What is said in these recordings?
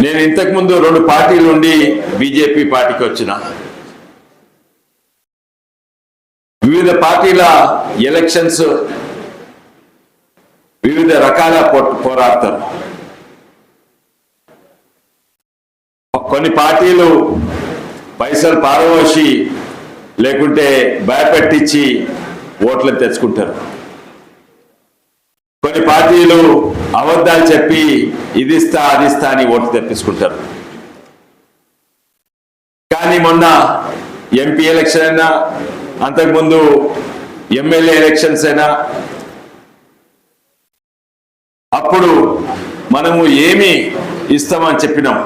నేను ఇంతకుముందు 2 పార్టీల నుండి బీజేపీ పార్టీకి వచ్చిన. వివిధ పార్టీల ఎలక్షన్స్ వివిధ రకాల పోరాడతారు. కొన్ని పార్టీలు పైసలు పారవోసి లేకుంటే భయపెట్టించి ఓట్లను తెచ్చుకుంటారు. కొన్ని పార్టీలు అబద్ధాలు చెప్పి ఇదిస్తా అదిస్తా అని ఓట్లు తెప్పించుకుంటారు. కానీ మొన్న ఎంపీ ఎలక్షన్ అయినా అంతకుముందు ఎమ్మెల్యే ఎలక్షన్స్ అయినా అప్పుడు మనము ఏమి ఇస్తామని చెప్పినాం.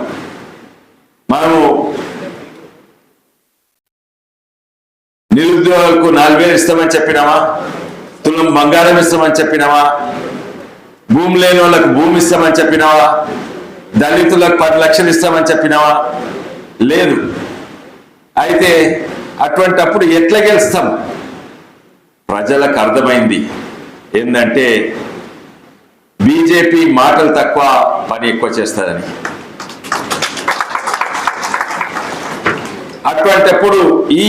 మనము నిరుద్యోగులకు 4,000 ఇస్తామని చెప్పినామా? తులం బంగారం ఇస్తామని చెప్పినావా? భూమి లేని వాళ్ళకు భూమి ఇస్తామని చెప్పినావా? దళితులకు 10 లక్షలు ఇస్తామని చెప్పినావా? లేదు. అయితే అటువంటప్పుడు ఎట్లా గెలుస్తాం? ప్రజలకు అర్థమైంది ఏంటంటే బీజేపీ మాటలు తక్కువ పని ఎక్కువ చేస్తారని. అటువంటప్పుడు ఈ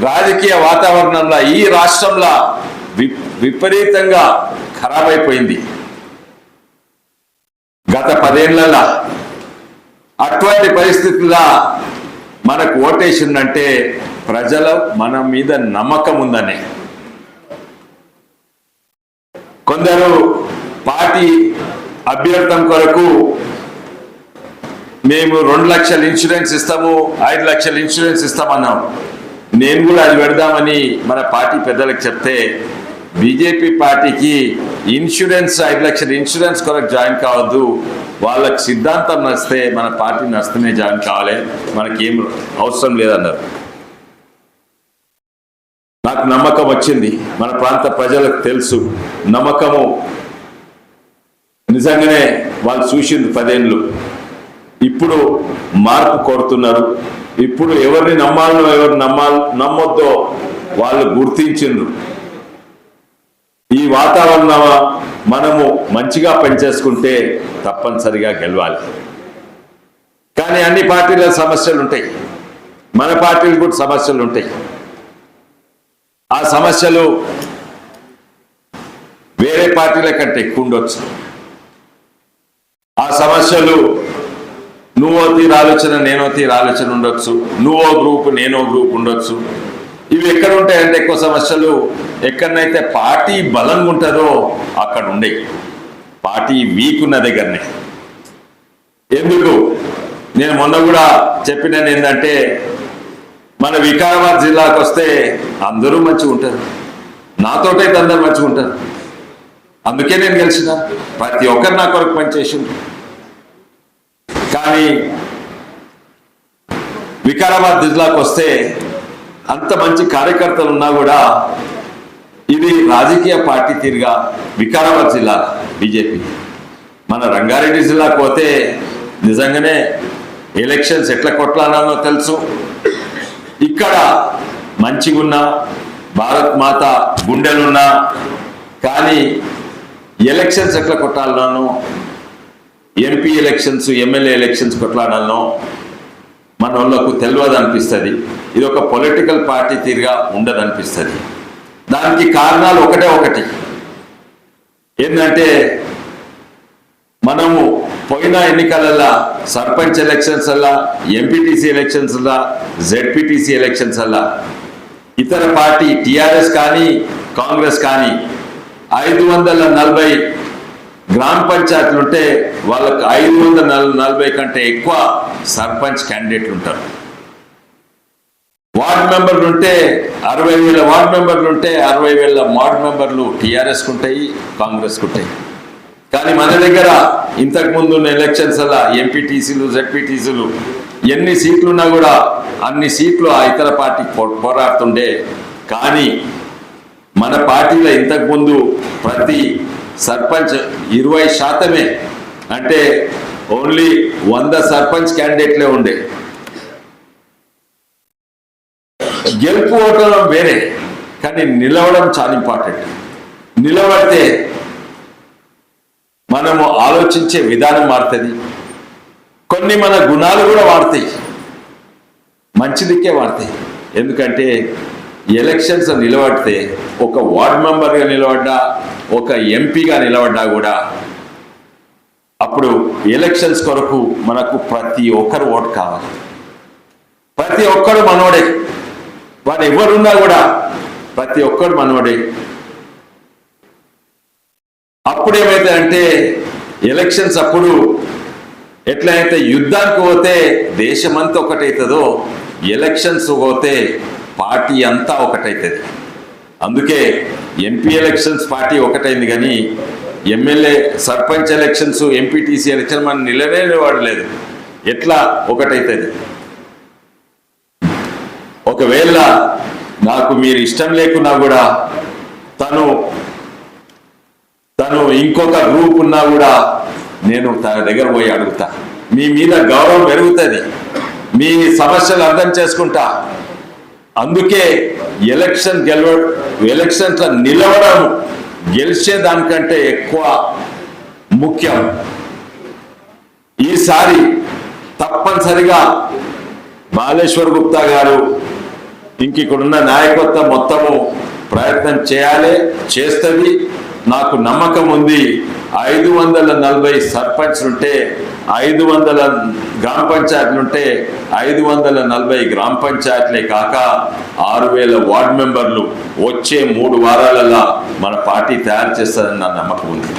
రాజకీయ వాతావరణంలో ఈ రాష్ట్రంలో విపరీతంగా ఖరాబ్ అయిపోయింది గత 10 ఏళ్లలో. అటువంటి పరిస్థితుల్లో మనకు ఓటేసిందంటే ప్రజల మన మీద నమ్మకం ఉందని. కొందరు పార్టీ అభ్యర్థం కొరకు మేము 2 లక్షల ఇన్సూరెన్స్ ఇస్తాము, 5 లక్షల ఇన్సూరెన్స్ ఇస్తామన్నాం. నేను కూడా అది పెడదామని మన పార్టీ పెద్దలకు చెప్తే బీజేపీ పార్టీకి ఇన్సూరెన్స్ 5 లక్షల ఇన్సూరెన్స్ కొరకు జాయిన్ కావద్దు, వాళ్ళకి సిద్ధాంతం నచ్చితే మన పార్టీ నచ్చితేనే జాయిన్ కావాలి, మనకేం అవసరం లేదన్నారు. నాకు నమ్మకం వచ్చింది. మన ప్రాంత ప్రజలకు తెలుసు నమ్మకము నిజంగానే వాళ్ళు చూసింది 10 ఏళ్ళు. ఇప్పుడు మార్పు కోరుతున్నారు. ఇప్పుడు ఎవరిని నమ్మాలనో ఎవరు నమ్మొద్దో వాళ్ళు గుర్తించిండ్రు. ఈ వాతావరణం మనము మంచిగా పనిచేసుకుంటే తప్పనిసరిగా గెలవాలి. కానీ అన్ని పార్టీల సమస్యలు ఉంటాయి, మన పార్టీలు కూడా సమస్యలు ఉంటాయి. ఆ సమస్యలు వేరే పార్టీల కంటే ఎక్కువ ఉండొచ్చు. ఆ సమస్యలు నువ్వో తీరు ఆలోచన నేనో తీరు ఆలోచన ఉండొచ్చు, నువ్వో గ్రూప్ నేనో గ్రూప్ ఉండొచ్చు. ఇవి ఎక్కడ ఉంటాయంటే ఎక్కువ సమస్యలు ఎక్కడనైతే పార్టీ బలంగా ఉంటుందో అక్కడ ఉండేవి. పార్టీ వీక్ ఉన్న దగ్గరనే. ఎందుకు నేను మొన్న కూడా చెప్పినాను ఏంటంటే మన వికారాబాద్ జిల్లాకు వస్తే అందరూ మంచిగా ఉంటారు, నాతోటైతే అందరూ మంచిగా ఉంటారు. అందుకే నేను గెలిచిన. ప్రతి ఒక్కరు నా కొరకు పనిచేసింది. కానీ వికారాబాద్ జిల్లాకు వస్తే అంత మంచి కార్యకర్తలు ఉన్నా కూడా ఇది రాజకీయ పార్టీ తీరుగా వికారాబాద్ జిల్లా బీజేపీ. మన రంగారెడ్డి జిల్లాకు పోతే నిజంగానే ఎలక్షన్స్ ఎట్లా కొట్లాడాలో తెలుసు. ఇక్కడ మంచిగున్నా భారత్ మాత గుండెలున్నా కానీ ఎలక్షన్స్ ఎట్లా కొట్టాలనో, ఎంపీ ఎలక్షన్స్ ఎమ్మెల్యే ఎలక్షన్స్ కొట్లాడాలనో మన వాళ్ళకు తెలియదు అనిపిస్తుంది. ఇది ఒక పొలిటికల్ పార్టీ తీరుగా ఉండదు అనిపిస్తుంది. దానికి కారణాలు ఒకటి ఏంటంటే మనము పోయిన ఎన్నికలల్లో సర్పంచ్ ఎలక్షన్స్ అలా, ఎంపీటీసీ ఎలక్షన్స్ అలా, జెడ్పీటీసీ ఎలక్షన్స్ అలా ఇతర పార్టీ టీఆర్ఎస్ కానీ కాంగ్రెస్ కానీ 540 గ్రామ పంచాయతీలు ఉంటే వాళ్ళకు 540 కంటే ఎక్కువ సర్పంచ్ క్యాండిడేట్లు ఉంటారు. వార్డు మెంబర్లు ఉంటే 60,000 వార్డు మెంబర్లు ఉంటే 60,000 వార్డు మెంబర్లు టీఆర్ఎస్కు ఉంటాయి, కాంగ్రెస్కు ఉంటాయి. కానీ మన దగ్గర ఇంతకుముందు ఉన్న ఎలక్షన్స్ అలా ఎంపీటీసీలు జెడ్పీటీసీలు ఎన్ని సీట్లు ఉన్నా కూడా అన్ని సీట్లు ఆ ఇతర పార్టీ పోరాడుతుండే. కానీ మన పార్టీలో ఇంతకుముందు ప్రతి సర్పంచ్ 20% అంటే ఓన్లీ 100 సర్పంచ్ క్యాండిడేట్లే ఉండే. గెలుపు ఓటడం వేరే, కానీ నిలవడం చాలా ఇంపార్టెంట్. నిలబడితే మనము ఆలోచించే విధానం మారుతుంది, కొన్ని మన గుణాలు కూడా వాడతాయి, మంచిదికే వాడతాయి. ఎందుకంటే ఎలక్షన్స్ నిలబడితే ఒక వార్డ్ మెంబర్గా నిలబడ్డా, ఒక ఎంపీగా నిలబడ్డా కూడా అప్పుడు ఎలక్షన్స్ కొరకు మనకు ప్రతి ఒక్కరు ఓటు కావాలి. ప్రతి ఒక్కడు మనోడే, వాడు ఎవరున్నా కూడా ప్రతి ఒక్కడు మనోడే. అప్పుడు ఏమైతే అంటే ఎలక్షన్స్ అప్పుడు ఎట్లయితే యుద్ధానికి పోతే దేశమంతా ఒకటవుతుందో, ఎలక్షన్స్ పోతే పార్టీ అంతా ఒకటవుతుంది. అందుకే ఎంపీ ఎలక్షన్స్ పార్టీ ఒకటైంది, కానీ MLA sarpanch elections, MPTC election మనం నిలబడలేదు. ఎట్లా ఒకటవుతుంది? ఒకవేళ నాకు మీరు ఇష్టం లేకున్నా కూడా తను ఇంకొక గ్రూప్ ఉన్నా కూడా నేను తన దగ్గర పోయి అడుగుతా. మీ మీద గౌరవం పెరుగుతుంది, మీ సమస్యలు అర్థం చేసుకుంటా. అందుకే ఎలక్షన్స్లో నిలవడం గెలిచేదానికంటే ఎక్కువ ముఖ్యం. ఈసారి తప్పనిసరిగా బాలేశ్వర్ గుప్తా గారు ఇక్కడున్న నాయకత్వం మొత్తము ప్రయత్నం చేస్తుంది. నాకు నమ్మకం ఉంది. 540 సర్పంచ్లుంటే, 500 గ్రామ పంచాయతీలుంటే 540 గ్రామ పంచాయతీలే కాక 6000 వార్డు మెంబర్లు వచ్చే 3 వారాలలో మన పార్టీ తయారు చేస్తుందని నా నమ్మకం ఉంది.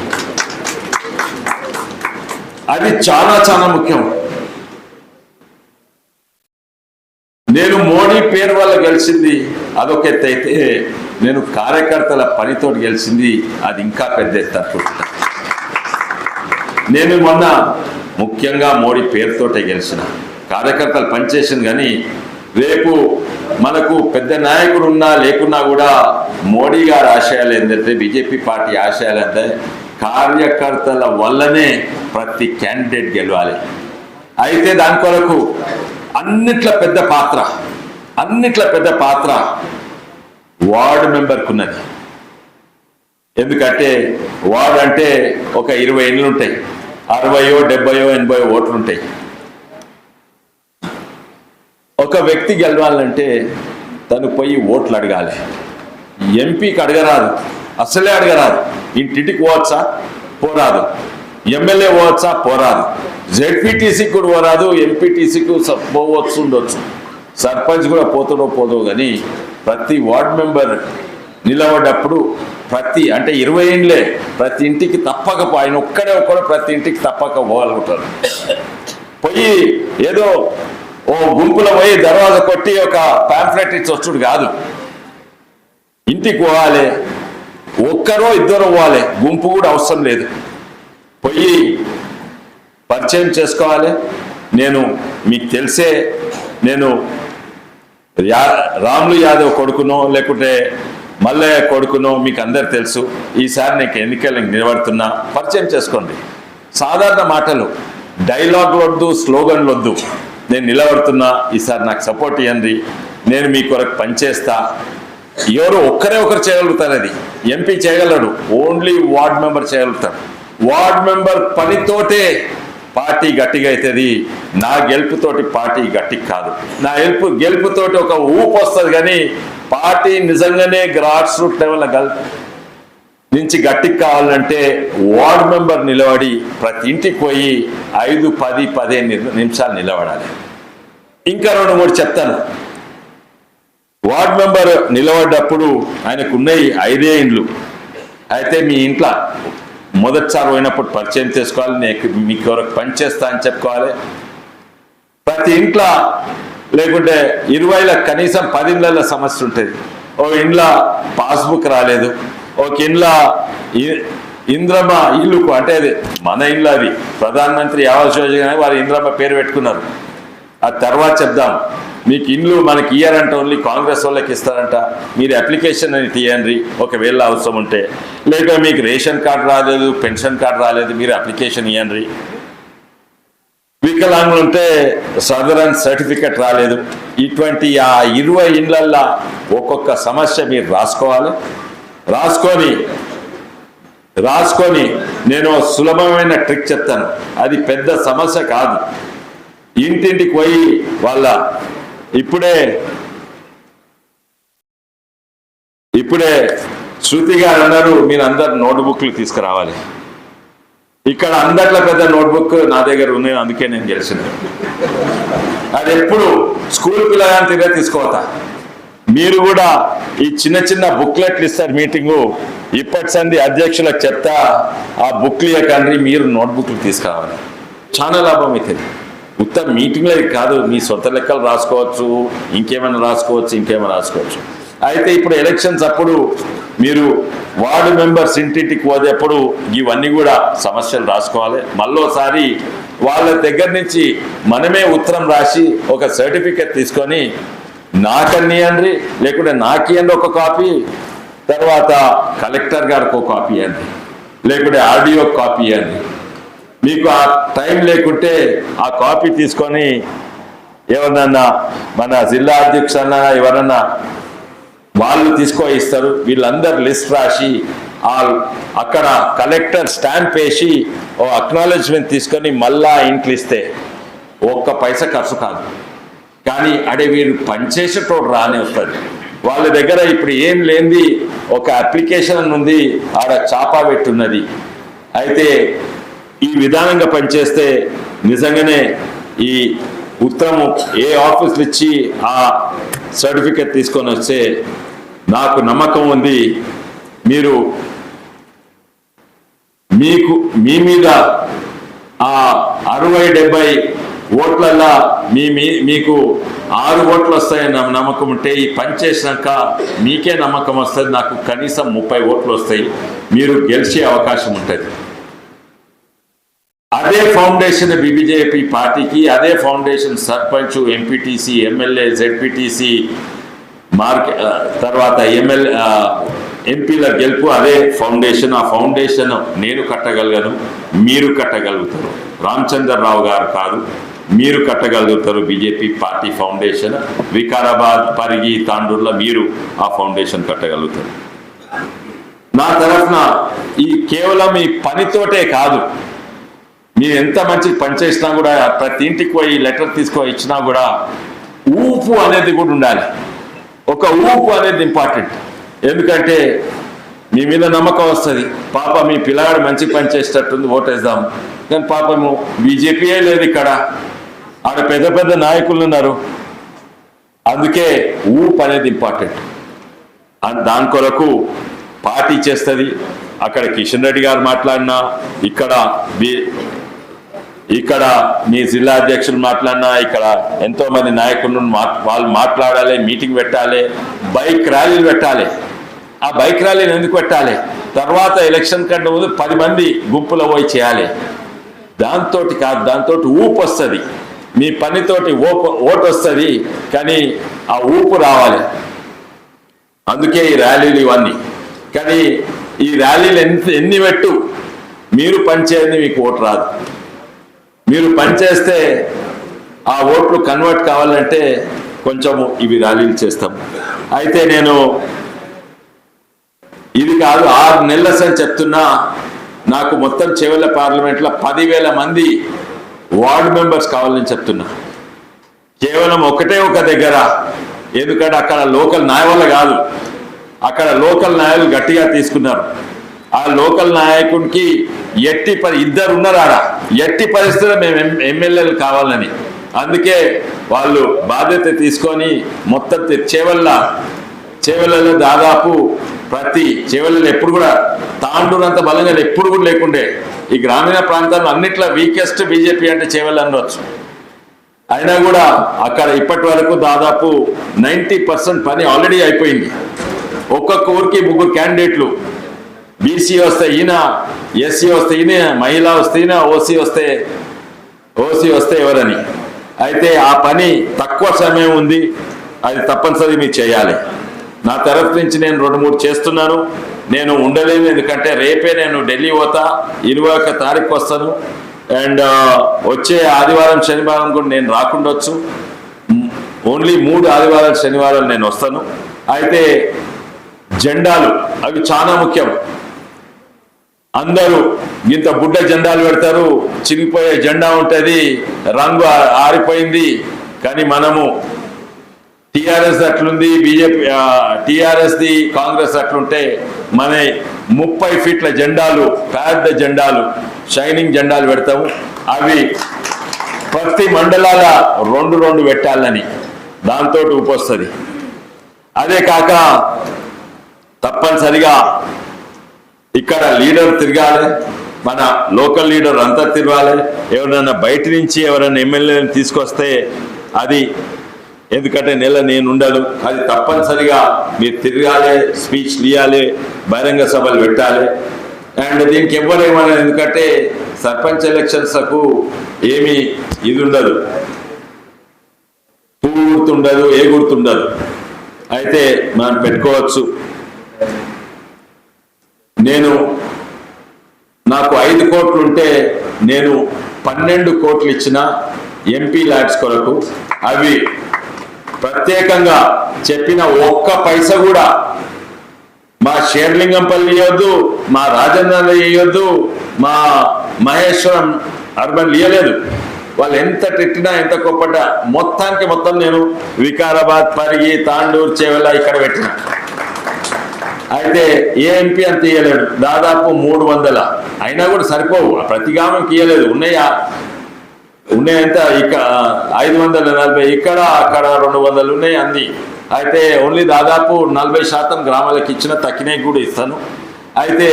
అది చాలా చాలా ముఖ్యం. నేను మోడీ పేరు వల్ల గెలిచింది అదొక ఎత్తు అయితే, నేను కార్యకర్తల పనితో గెలిచింది అది ఇంకా పెద్ద ఎత్తు అనుకుంటున్నా. నేను మొన్న ముఖ్యంగా మోడీ పేరుతోటే గెలిచిన, కార్యకర్తలు పనిచేసింది. కానీ రేపు మనకు పెద్ద నాయకుడు ఉన్నా లేకున్నా కూడా మోడీ గారి ఆశయాలు ఏంటంటే, బీజేపీ పార్టీ ఆశయాలు అంటే కార్యకర్తల వల్లనే ప్రతి క్యాండిడేట్ గెలవాలి. అయితే దాని కొరకు అన్నిట్ల పెద్ద పాత్ర వార్డు మెంబర్కు ఉన్నది. ఎందుకంటే వార్డు అంటే ఒక 20 ఇండ్లు ఉంటాయి, 60, 70, 80 ఓట్లు ఉంటాయి. ఒక వ్యక్తి గెలవాలంటే తను పోయి ఓట్లు అడగాలి. ఎంపీకి అడగరాదు, అసలే అడగరాదు. ఇంటింటికి పోవచ్చా? పోరాదు. ఎమ్మెల్యే పోవచ్చా? పోరాదు. జెడ్పీటీసీకి కూడా పోరాదు, ఎంపీటీసీకి పోవచ్చు, ఉండొచ్చు. సర్పంచ్ కూడా పోదో కానీ ప్రతి వార్డ్ మెంబర్ నిలబడ్డప్పుడు అంటే 20 ఇండ్లే, ప్రతి ఇంటికి తప్పక ఆయన ఒక్కడే ప్రతి ఇంటికి తప్పక పోగలుగుతారు. పోయి ఏదో ఓ గుంపులో పోయి దర్వాజా కొట్టి ఒక పాంఫ్లెట్ ఇచ్చి వచ్చుడు కాదు. ఇంటికి పోవాలి, ఒక్కరో ఇద్దరు పోవాలి, గుంపు కూడా అవసరం లేదు. పోయి పరిచయం చేసుకోవాలి. మీకు తెలిసే నేను రాములు యాదవ్ కొడుకునో లేకుంటే మల్లయ్య కొడుకునో మీకు అందరు తెలుసు. ఈసారి నీకు ఎన్నికలకు నిలబడుతున్నా, పరిచయం చేసుకోండి. సాధారణ మాటలు, డైలాగులు వద్దు, స్లోగన్లు వద్దు. నేను నిలబడుతున్నా, ఈసారి నాకు సపోర్ట్ ఇవ్వండి, నేను మీ కొరకు పనిచేస్తా. ఒకరు చేయగలుగుతారు. అది ఎంపీ చేయగలడు, ఓన్లీ వార్డ్ మెంబర్ చేయగలుగుతాడు. వార్డ్ మెంబర్ పనితోటే పార్టీ గట్టిగా అవుతుంది. నా గెలుపుతోటి పార్టీ గట్టి కాదు. నా గెలుపుతోటి ఒక ఊపు వస్తుంది, కానీ పార్టీ నిజంగానే గ్రాస్ రూట్ లెవెల్ నుంచి గట్టికి కావాలంటే వార్డ్ మెంబర్ నిలబడి ప్రతి ఇంటికి పోయి 5, 10, 15 నిమిషాలు నిలబడాలి. ఇంకా 2-3 చెప్తాను. వార్డ్ మెంబర్ నిలబడ్డప్పుడు ఆయనకు ఉన్నాయి 5 ఇండ్లు. అయితే మీ ఇంట్లో మొదటిసారి పోయినప్పుడు పరిచయం చేసుకోవాలి. నేను మీకు ఎవరికి పనిచేస్తా అని చెప్పుకోవాలి. ప్రతి ఇంట్లో లేకుంటే 20లో కనీసం 10 ఇళ్ళ సమస్య ఉంటుంది. ఒక ఇంట్లో పాస్బుక్ రాలేదు, ఒక ఇంట్లో ఇంద్రమ్మ ఇల్లుకు అంటే అది మన ఇల్లు, అది ప్రధానమంత్రి ఆవాస్ యోజన వారు ఇంద్రమ్మ పేరు పెట్టుకున్నారు. ఆ తర్వాత చెప్దాం. మీకు ఇండ్లు మనకి ఇయ్యారంట, ఓన్లీ కాంగ్రెస్ వాళ్ళకి ఇస్తారంట. మీరు అప్లికేషన్ అని తీయండి ఒకవేళ అవసరం ఉంటే. లేక మీకు రేషన్ కార్డు రాలేదు, పెన్షన్ కార్డు రాలేదు, మీరు అప్లికేషన్ ఇవ్వండి. వికలాంగులు ఉంటే సదరన్ సర్టిఫికెట్ రాలేదు. ఇటువంటి ఆ 20 ఇండ్లల్లో ఒక్కొక్క సమస్య మీరు రాసుకోవాలి. రాసుకొని నేను సులభమైన ట్రిక్ చెప్తాను. అది పెద్ద సమస్య కాదు. ఇంటింటికి పోయి వాళ్ళ ఇప్పుడే శృతి గారు అన్నారు, మీరు అందరు నోట్బుక్లు తీసుకురావాలి. ఇక్కడ అందట్ల పెద్ద నోట్బుక్ నా దగ్గర ఉన్నాయి, అందుకే నేను గెలిచిన. అది ఎప్పుడు స్కూల్ పిల్లగాని తిరిగే తీసుకోవతా. మీరు కూడా ఈ చిన్న చిన్న బుక్లెట్లు ఇస్తారు మీటింగు, ఇప్పటి సంది అధ్యక్షులకు చెప్తా ఆ బుక్లు ఇవ్వకండి, మీరు నోట్బుక్లు తీసుకురావాలి. చాలా లాభం అవుతుంది. ఉత్త మీటింగ్లో కాదు, మీ సొంత లెక్కలు రాసుకోవచ్చు, ఇంకేమైనా రాసుకోవచ్చు. అయితే ఇప్పుడు ఎలక్షన్స్ అప్పుడు మీరు వార్డు మెంబర్స్ ఇంటింటికి పోదేప్పుడు ఇవన్నీ కూడా సమస్యలు రాసుకోవాలి. మళ్ళోసారి వాళ్ళ దగ్గర నుంచి మనమే ఉత్తరం రాసి ఒక సర్టిఫికెట్ తీసుకొని నాకనియండి, లేకుంటే నాకియండి ఒక కాపీ, తర్వాత కలెక్టర్ గారికి ఒక కాపీ ఇవ్వండి, లేకుంటే ఆర్డీఓ కాపీ ఇవ్వండి. మీకు ఆ టైం లేకుంటే ఆ కాపీ తీసుకొని ఎవరన్నా మన జిల్లా అధ్యక్షులన్నా ఎవరన్నా వాళ్ళు ఇస్తారు. వీళ్ళందరూ లిస్ట్ రాసి అక్కడ కలెక్టర్ స్టాంప్ వేసి ఓ అక్నాలెడ్జ్మెంట్ తీసుకొని మళ్ళా ఇంట్లో ఇస్తే ఒక్క పైసా ఖర్చు కాదు. కానీ వీరు పనిచేసేటోడు రానే వస్తుంది. వాళ్ళ దగ్గర ఇప్పుడు ఏం లేనిది ఒక అప్లికేషన్ ఉంది, ఆడ చాపా పెట్టున్నది. అయితే ఈ విధానంగా పనిచేస్తే నిజంగానే ఈ ఉత్తరము ఏ ఆఫీసులు ఇచ్చి ఆ సర్టిఫికెట్ తీసుకొని వస్తే నాకు నమ్మకం ఉంది మీ మీద ఆ 60-70 ఓట్లల్లా మీకు 6 ఓట్లు వస్తాయని నమ్మకం ఉంటే ఈ పని చేసినాక మీకే నమ్మకం వస్తుంది, నాకు కనీసం 30 ఓట్లు వస్తాయి, మీరు గెలిచే అవకాశం ఉంటుంది. అదే ఫౌండేషన్ బీజేపీ పార్టీకి, అదే foundation sarpanch, MPTC, MLA, ZPTC తర్వాత ఎంపీల గెలుపు అదే ఫౌండేషన్. ఆ ఫౌండేషన్ నేను కట్టగలను, మీరు కట్టగలుగుతారు. రామచంద్రరావు గారు కాదు, మీరు కట్టగలుగుతారు. BJP party foundation Vikarabad, Parigi, తాండూరులో మీరు ఆ ఫౌండేషన్ కట్టగలుగుతారు. నా తరఫున ఈ కేవలం ఈ పనితోటే కాదు, మీరు ఎంత మంచి పని చేసినా కూడా, ప్రతి ఇంటికి పోయి లెటర్ తీసుకొని ఇచ్చినా కూడా ఊపు అనేది కూడా ఉండాలి. ఒక ఊపు అనేది ఇంపార్టెంట్. ఎందుకంటే మీ మీద నమ్మకం వస్తుంది. పాప మీ పిల్లగాడు మంచి పని చేసేటట్టుంది, ఓటేద్దాం. కానీ పాపము బీజేపీయే లేదు ఇక్కడ, ఆడ పెద్ద పెద్ద నాయకులు ఉన్నారు. అందుకే ఊపు అనేది ఇంపార్టెంట్. దాని కొరకు పార్టీ చేస్తుంది. అక్కడ కిషన్ రెడ్డి గారు మాట్లాడినా, ఇక్కడ మీ జిల్లా అధ్యక్షులు మాట్లాడినా, ఇక్కడ ఎంతో మంది నాయకులు వాళ్ళు మాట్లాడాలి, మీటింగ్ పెట్టాలి, బైక్ ర్యాలీలు పెట్టాలి. ఆ బైక్ ర్యాలీని ఎందుకు పెట్టాలి? తర్వాత ఎలక్షన్ కంటే ముందు 10 మంది గుంపులో పోయి చేయాలి. దాంతో కాదు, దాంతో ఊపు వస్తుంది, మీ పనితోటి ఓటు వస్తుంది. కానీ ఆ ఊపు రావాలి. అందుకే ఈ ర్యాలీలు ఇవన్నీ. కానీ ఈ ర్యాలీలు ఎన్ని పెట్టు, మీరు పనిచేయండి, మీకు ఓటు రాదు. మీరు పనిచేస్తే ఆ ఓట్లు కన్వర్ట్ కావాలంటే కొంచెము ఇవి ర్యాలీలు చేస్తాం. అయితే నేను ఇది కాదు, 6 నెలల అని చెప్తున్నా, నాకు మొత్తం చెవెళ్ళ పార్లమెంట్లో 10,000 మంది వార్డు మెంబర్స్ కావాలని చెప్తున్నా. కేవలం ఒకటే ఒక దగ్గర. ఎందుకంటే అక్కడ లోకల్ నాయకులు కాదు, అక్కడ లోకల్ నాయకులు గట్టిగా తీసుకున్నారు. ఆ లోకల్ నాయకుడికి ఇద్దరు ఉన్నారు ఆడ, ఎట్టి పరిస్థితుల్లో మేము ఎమ్మెల్యేలు కావాలని. అందుకే వాళ్ళు బాధ్యత తీసుకొని మొత్తం చేవెళ్ళలో దాదాపు ప్రతి చేవెళ్ళలో ఎప్పుడు కూడా తాండూరంత బలంగా ఎప్పుడు కూడా లేకుండే. ఈ గ్రామీణ ప్రాంతాల్లో అన్నిట్లో వీకెస్ట్ బీజేపీ అంటే చేవెళ్ళ అనవచ్చు. అయినా కూడా అక్కడ ఇప్పటి వరకు దాదాపు 90% పని ఆల్రెడీ అయిపోయింది. ఒక్కొక్క ఊరికి 3 క్యాండిడేట్లు, బీసీ వస్తే ఈయన, ఎస్సీ వస్తే ఈయన, మహిళ వస్తే ఈయన, ఓసీ వస్తే ఎవరని. అయితే ఆ పని తక్కువ సమయం ఉంది, అది తప్పనిసరి మీరు చేయాలి. నా తరఫు నుంచి నేను 2-3 చేస్తున్నాను. నేను ఉండలేను, ఎందుకంటే రేపే నేను ఢిల్లీ పోతా, 21 తారీఖు వస్తాను. అండ్ వచ్చే ఆదివారం శనివారం కూడా నేను రాకుండొచ్చు. ఓన్లీ 3 ఆదివారాలు శనివారాలు నేను వస్తాను. అయితే జెండాలు అవి చాలా ముఖ్యం. అందరూ ఇంత బుడ్డ జెండాలు పెడతారు, చినిగిపోయే జెండా ఉంటుంది, రంగు ఆరిపోయింది. కానీ మనము టిఆర్ఎస్ అట్లుంది, బీజేపీ టిఆర్ఎస్ది కాంగ్రెస్ అట్లుంటే మన 30 ఫీట్ల జెండాలు, పెద్ద జెండాలు, షైనింగ్ జెండాలు పెడతాము. అవి ప్రతి మండలాల 2 పెట్టాలని దాంతో ఊపొస్తుంది. అదే కాక తప్పనిసరిగా ఇక్కడ లీడర్ తిరగాలి, మన లోకల్ లీడర్ అంతా తిరగాలి. ఎవరైనా బయట నుంచి ఎవరైనా ఎమ్మెల్యేని తీసుకొస్తే అది, ఎందుకంటే నెల నేను ఉండదు, అది తప్పనిసరిగా మీరు తిరగాలి, స్పీచ్ ఇవ్వాలి, బహిరంగ సభలు పెట్టాలి. అండ్ దీనికి ఎవరేమన్నా, ఎందుకంటే సర్పంచ్ ఎలక్షన్స్కు ఏమీ ఇది ఉండదు, పువ్వు గుర్తుండదు, ఏ గుర్తుండదు. అయితే మనం పెట్టుకోవచ్చు. నాకు 5 కోట్లు ఉంటే నేను 12 కోట్లు ఇచ్చిన ఎంపీ ల్యాడ్స్ కొరకు. అవి ప్రత్యేకంగా చెప్పిన ఒక్క పైసా కూడా మా షేర్లింగంపల్లి ఇవ్వద్దు, మా రాజేంద్ర ఇవ్వద్దు, మా మహేశ్వరం అర్బన్ ఇవ్వలేదు. వాళ్ళు ఎంత తిట్టినా ఎంత కోప్పడ్డా మొత్తానికి మొత్తం నేను వికారాబాద్, పరిగి, తాండూరు, చేవెళ్ళ ఇక్కడ పెట్టిన. అయితే ఏ ఎంపీ అంత ఇవ్వలేడు, దాదాపు 300. అయినా కూడా సరిపోవు, ప్రతి గ్రామంకి ఇవ్వలేదు. ఉన్నాయంత ఇక్కడ 540, ఇక్కడ అక్కడ 200 ఉన్నాయి అంది. అయితే ఓన్లీ దాదాపు 40% గ్రామాలకు ఇచ్చిన, తక్కినవి కూడా ఇస్తాను. అయితే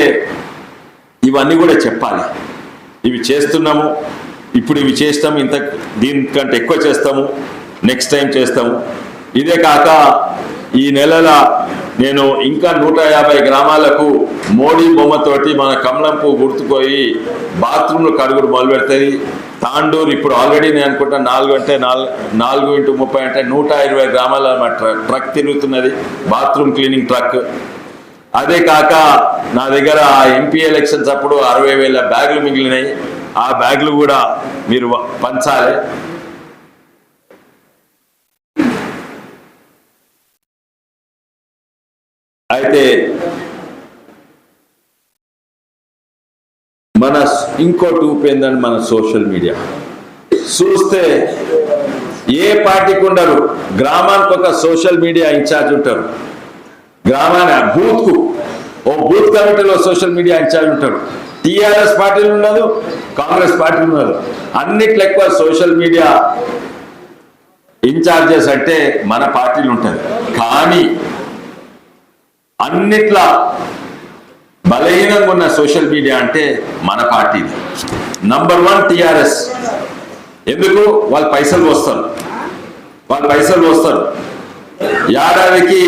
ఇవన్నీ కూడా చెప్పాలి. ఇవి చేస్తున్నాము, ఇప్పుడు ఇవి చేస్తాము, దీనికంటే ఎక్కువ చేస్తాము, నెక్స్ట్ టైం చేస్తాము. ఇదే కాక ఈ నెలల నేను ఇంకా 150 గ్రామాలకు మోడీ బొమ్మతోటి మన కమలం పువ్వు గుర్తుపోయి బాత్రూమ్లు కడుగుడు మొదలు పెడతాయి. తాండూరు ఇప్పుడు ఆల్రెడీ నేను అనుకుంటా 4x30 అంటే 120 గ్రామాల ట్రక్ తిరుగుతున్నది, బాత్రూమ్ క్లీనింగ్ ట్రక్. అదే కాక నా దగ్గర ఎంపీ ఎలక్షన్స్ అప్పుడు 60,000 బ్యాగులు మిగిలినాయి. ఆ బ్యాగులు కూడా మీరు పంచాలి. అయితే మన ఇంకోటి ఊపేందని మన సోషల్ మీడియా చూస్తే ఏ పార్టీకి ఉండరు, గ్రామానికి ఒక సోషల్ మీడియా ఇన్ఛార్జ్ ఉంటారు. బూత్కు బూత్ కమిటీలో సోషల్ మీడియా ఇన్ఛార్జ్ ఉంటారు. టీఆర్ఎస్ పార్టీలు ఉండదు, కాంగ్రెస్ పార్టీలు ఉండదు. అన్నిట్లో ఎక్కువ సోషల్ మీడియా ఇన్ఛార్జెస్ అంటే మన పార్టీలు ఉంటుంది. కానీ అన్నిట్లా బలహీనంగా ఉన్న సోషల్ మీడియా అంటే మన పార్టీది. Number 1 TRS. ఎందుకు? వాళ్ళు పైసలు వస్తారు, ఏడాదికి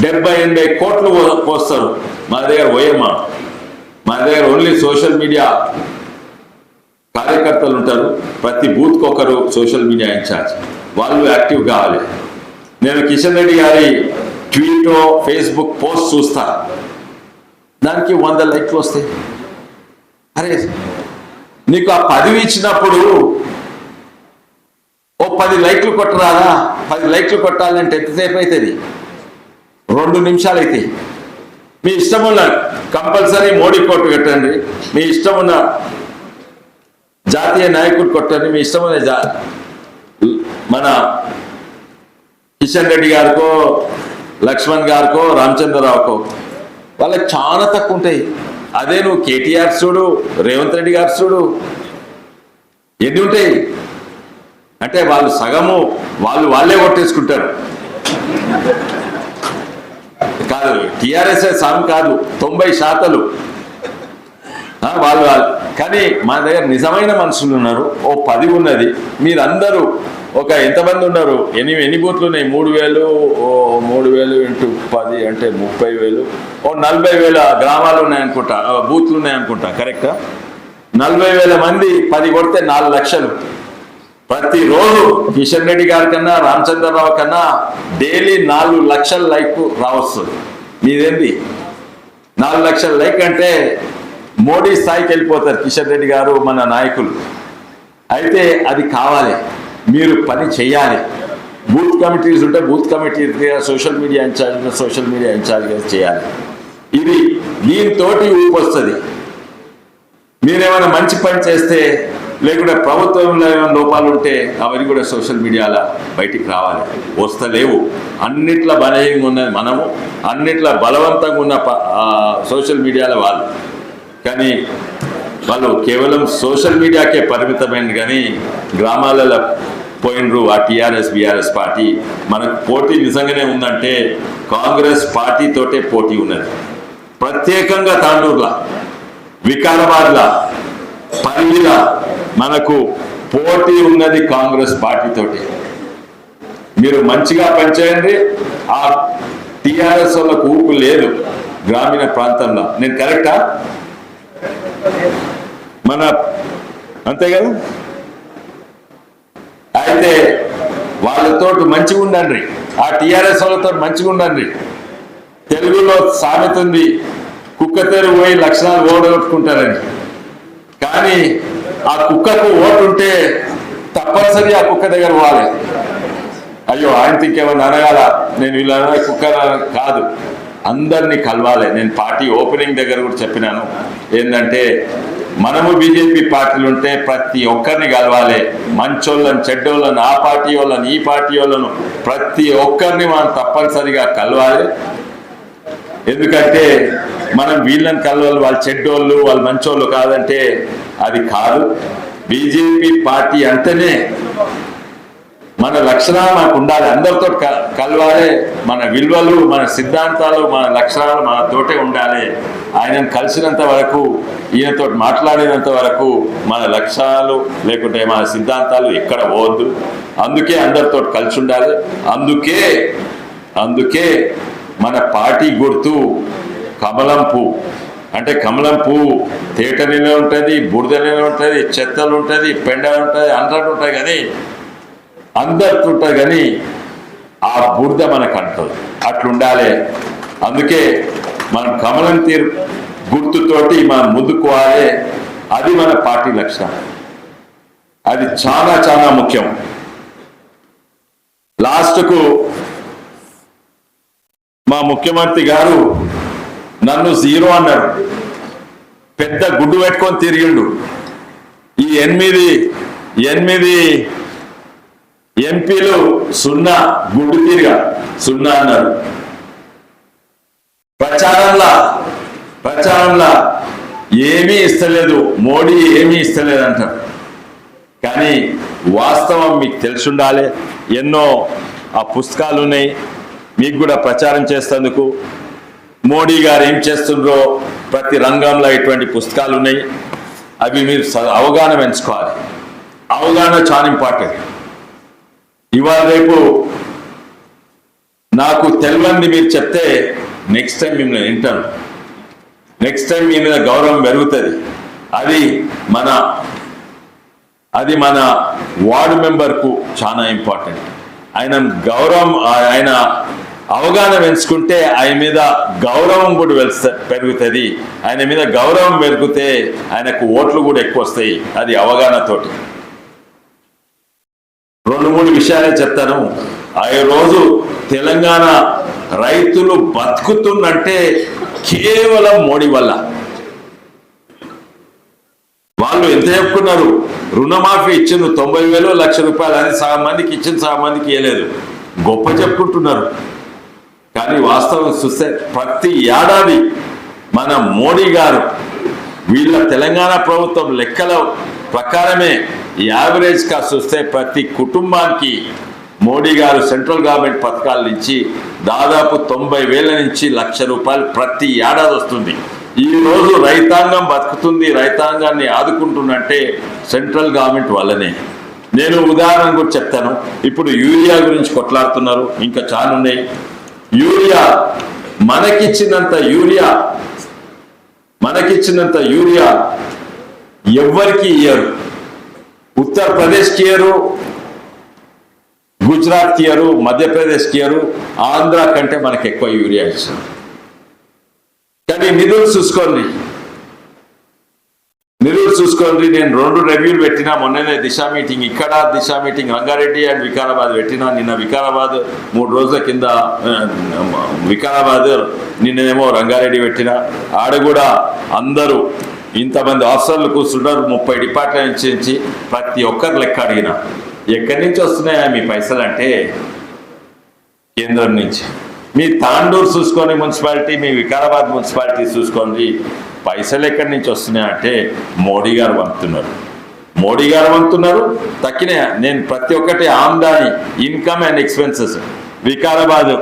70-80 కోట్లు పోస్తారు. మా దగ్గర పోయమ్మా, మా దగ్గర ఓన్లీ సోషల్ మీడియా కార్యకర్తలు ఉంటారు. ప్రతి బూత్కి ఒకరు సోషల్ మీడియా ఇన్ఛార్జ్, వాళ్ళు యాక్టివ్ కావాలి. నేను కిషన్ రెడ్డి గారి ట్వీటో ఫేస్బుక్ పోస్ట్ చూస్తా, దానికి 100 లైక్లు వస్తాయి. అరే నీకు ఆ పదవి ఇచ్చినప్పుడు ఓ 10 లైక్లు కొట్టరాదా? 10 లైక్లు కొట్టాలంటే ఎంతసేపు అవుతుంది? 2 నిమిషాలు అయితే. మీ ఇష్టం ఉన్న కంపల్సరీ మోడీ కోట్ కట్టండి, మీ ఇష్టం ఉన్న జాతీయ నాయకుడు కొట్టండి, మీ ఇష్టం ఉన్న మన కిషన్ రెడ్డి గారికో, లక్ష్మణ్ గారికో, రామచంద్రరావుకో, వాళ్ళకి చాలా తక్కువ ఉంటాయి. అదే నువ్వు కేటీఆర్ చూడు, రేవంత్ రెడ్డి గారు చూడు, ఎన్ని ఉంటాయి అంటే వాళ్ళు సగము వాళ్ళే కొట్టేసుకుంటారు. కాదు, టీఆర్ఎస్ సగం కాదు, 90% వాళ్ళు. కానీ మా దగ్గర నిజమైన మనుషులు ఉన్నారు. ఓ 10 ఉన్నది. మీరందరూ ఒక ఎంతమంది ఉన్నారు? ఎన్ని బూత్లు ఉన్నాయి? 3,000 3,000 × 10 అంటే 30,000. ఓ 40,000 గ్రామాలు ఉన్నాయనుకుంటా, బూత్లు ఉన్నాయనుకుంటా. కరెక్టా? 40,000 మంది 10 కొడితే 4 లక్షలు. ప్రతిరోజు కిషన్ రెడ్డి గారి కన్నా, రామచంద్రరావు కన్నా డైలీ 4 లక్షల లైక్ రావస్తుంది. మీదేంది 4 లక్షల లైక్ అంటే మోడీ స్థాయికి వెళ్ళిపోతారు కిషన్ రెడ్డి గారు, మన నాయకులు. అయితే అది కావాలి, మీరు పని చేయాలి. బూత్ కమిటీస్ ఉంటే booth committee, social media incharge social media ఇన్ఛార్జ్గా చేయాలి. ఇది దీంతో ఊపి వస్తుంది. మీరేమైనా మంచి పని చేస్తే లేకుంటే ప్రభుత్వంలో ఏమైనా లోపాలు ఉంటే అవన్నీ కూడా సోషల్ మీడియాలో బయటికి రావాలి. వస్తలేవు. అన్నిట్లా బలహీనంగా ఉన్నది మనము, అన్నిట్లా బలవంతంగా ఉన్న సోషల్ మీడియాలో వాళ్ళు. కానీ వాళ్ళు కేవలం సోషల్ మీడియాకే పరిమితమైంది, కానీ గ్రామాలలో పోయినరు ఆ టీఆర్ఎస్ బీఆర్ఎస్ పార్టీ. మనకు పోటీ నిజంగానే ఉందంటే కాంగ్రెస్ పార్టీతోటే పోటీ ఉన్నది. ప్రత్యేకంగా తాండూరులా, వికారాబాద్లా, పల్లిలా మనకు పోటీ ఉన్నది కాంగ్రెస్ పార్టీతోటి. మీరు మంచిగా పనిచేయండి. ఆ టీఆర్ఎస్ వాళ్ళకు ఊపు లేదు గ్రామీణ ప్రాంతంలో. నేను కరెక్టా? మన అంతే కదా. అయితే వాళ్ళతో మంచిగా ఉండండి, ఆ టీఆర్ఎస్ వాళ్ళతో మంచిగా ఉండండి. తెలుగులో సామెత ఉంది, కుక్క తెరు పోయి లక్షణాలు ఓడగొట్టుకుంటారని. కానీ ఆ కుక్కకు ఓటు ఉంటే తప్పనిసరి ఆ కుక్క దగ్గర పోవాలి. అయ్యో ఆయనకి ఇంకేమన్నా అనగాల, నేను వీళ్ళ కుక్క కాదు, అందరినీ కలవాలి. నేను పార్టీ ఓపెనింగ్ దగ్గర కూడా చెప్పినాను, ఏంటంటే మనము బీజేపీ పార్టీలు ఉంటే ప్రతి ఒక్కరిని కలవాలి. మంచోళ్ళని, చెడ్డోళ్ళని, ఆ పార్టీ వాళ్ళని, ఈ పార్టీ వాళ్ళను, ప్రతి ఒక్కరిని మనం తప్పనిసరిగా కలవాలి. ఎందుకంటే మనం వీళ్ళని కలవాలి, వాళ్ళు చెడ్డోళ్ళు వాళ్ళు మంచోళ్ళు కాదంటే అది కాదు. బీజేపీ పార్టీ అంటేనే మన లక్షణాలు మనకు ఉండాలి, అందరితో కలవాలి. మన విలువలు, మన సిద్ధాంతాలు, మన లక్షణాలు మనతోటే ఉండాలి. ఆయనను కలిసినంత వరకు, ఈయనతో మాట్లాడినంత వరకు మన లక్ష్యాలు లేకుంటే మన సిద్ధాంతాలు ఎక్కడ పోవద్దు. అందుకే అందరితో కలిసి ఉండాలి. అందుకే మన పార్టీ గుర్తు కమలం పువ్వు. అంటే కమలం పువ్వు తేటనిలో ఉంటుంది, బురదనిలో ఉంటుంది, చెత్తలు ఉంటుంది, పెండ ఉంటుంది, అందరూ ఉంటాయి. కానీ అందరితో ఉంటుంది, కానీ ఆ బురద మనకు అంటుంది. అట్లుండాలి. అందుకే మనం కమలం తీరు గుర్తుతోటి మనం ముందుకోవాలి. అది మన పార్టీ లక్ష్యం. అది చాలా చాలా ముఖ్యం. లాస్ట్కు మా ముఖ్యమంత్రి గారు నన్ను జీరో అన్నాడు. పెద్ద గుడ్డు పెట్టుకొని తిరిగిండు. ఈ 8 ఎంపీలు 0 గుడ్డు తిరిగా 0 అన్నారు. ప్రచారంలా ఏమీ ఇస్తలేదు, మోడీ ఏమీ ఇస్తలేదు అంటారు. కానీ వాస్తవం మీకు తెలిసి ఉండాలి. ఎన్నో ఆ పుస్తకాలు ఉన్నాయి మీకు కూడా ప్రచారం చేసేందుకు. మోడీ గారు ఏం చేస్తుండ్రో ప్రతి రంగంలో ఇటువంటి పుస్తకాలు ఉన్నాయి. అవి మీరు అవగాహన పెంచుకోవాలి. అవగాహన చాలా ఇంపార్టెంట్. ఇవాళ రేపు నాకు తెలియంది మీరు చెప్తే నెక్స్ట్ టైం మిమ్మల్ని వింటాను. నెక్స్ట్ టైం మీ మీద గౌరవం పెరుగుతుంది. అది మన వార్డు మెంబర్కు చాలా ఇంపార్టెంట్. ఆయన అవగాహన పెంచుకుంటే ఆయన మీద గౌరవం కూడా పెరుగుతుంది. ఆయన మీద గౌరవం పెరిగితే ఆయనకు ఓట్లు కూడా ఎక్కువ వస్తాయి. అది అవగాహనతోటి. 2-3 విషయాలే చెప్తాను. ఆ రోజు తెలంగాణ రైతులు బతుకుతున్నంటే కేవలం మోడీ వల్ల. వాళ్ళు ఎంత చెప్పుకున్నారు, రుణమాఫీ ఇచ్చిండ్రు 90,000 1,00,000 అది సగం మందికి ఇచ్చింది, సగం మందికి ఇవ్వలేదు. గొప్ప చెప్పుకుంటున్నారు. కానీ వాస్తవం చూస్తే ప్రతి ఏడాది మన మోడీ గారు వీళ్ళ తెలంగాణ ప్రభుత్వం లెక్కల ప్రకారమే యావరేజ్గా చూస్తే ప్రతి కుటుంబానికి మోడీ గారు సెంట్రల్ గవర్నమెంట్ పథకాల నుంచి దాదాపు 90,000 నుంచి ₹1,00,000 ప్రతి ఏడాది వస్తుంది. ఈ రోజు రైతాంగం బతుకుతుంది, రైతాంగాన్ని ఆదుకుంటుందంటే సెంట్రల్ గవర్నమెంట్ వల్లనే. నేను ఉదాహరణ కూడా చెప్తాను. ఇప్పుడు యూరియా గురించి కొట్లాడుతున్నారు, ఇంకా చాలా ఉన్నాయి. యూరియా మనకిచ్చినంత యూరియా ఎవ్వరికి ఇయ్యరు. ఉత్తరప్రదేశ్కి ఇయ్యరు, గుజరాత్కి ఇయ్యరు, మధ్యప్రదేశ్కి ఇయ్యరు. ఆంధ్ర కంటే మనకు ఎక్కువ యూరియా ఇచ్చారు. కానీ నిధులు చూసుకోండి. నేను 2 రివ్యూలు పెట్టినా. మొన్ననే దిశ మీటింగ్, ఇక్కడ దిశ మీటింగ్ రంగారెడ్డి అండ్ వికారాబాద్ పెట్టినా. నిన్న వికారాబాద్ 3 రోజుల కింద వికారాబాద్, నిన్ననేమో రంగారెడ్డి పెట్టినా. ఆడ కూడా అందరూ ఇంతమంది ఆఫీసర్లు కూర్చున్నారు, 30 డిపార్ట్మెంట్ నుంచి ప్రతి ఒక్కరు లెక్క అడిగిన ఎక్కడి నుంచి వస్తున్నాయా మీ పైసలు అంటే కేంద్రం నుంచి. మీ తాండూరు చూసుకొని మున్సిపాలిటీ, మీ వికారాబాద్ మున్సిపాలిటీ చూసుకోండి, పైసలు ఎక్కడి నుంచి వస్తున్నాయంటే మోడీ గారు పంపుతున్నారు. మోడీ గారు పంపుతున్నారు. తక్కిన నేను ప్రతి ఒక్కటి ఆమ్దాని, income and expenses, Vikarabad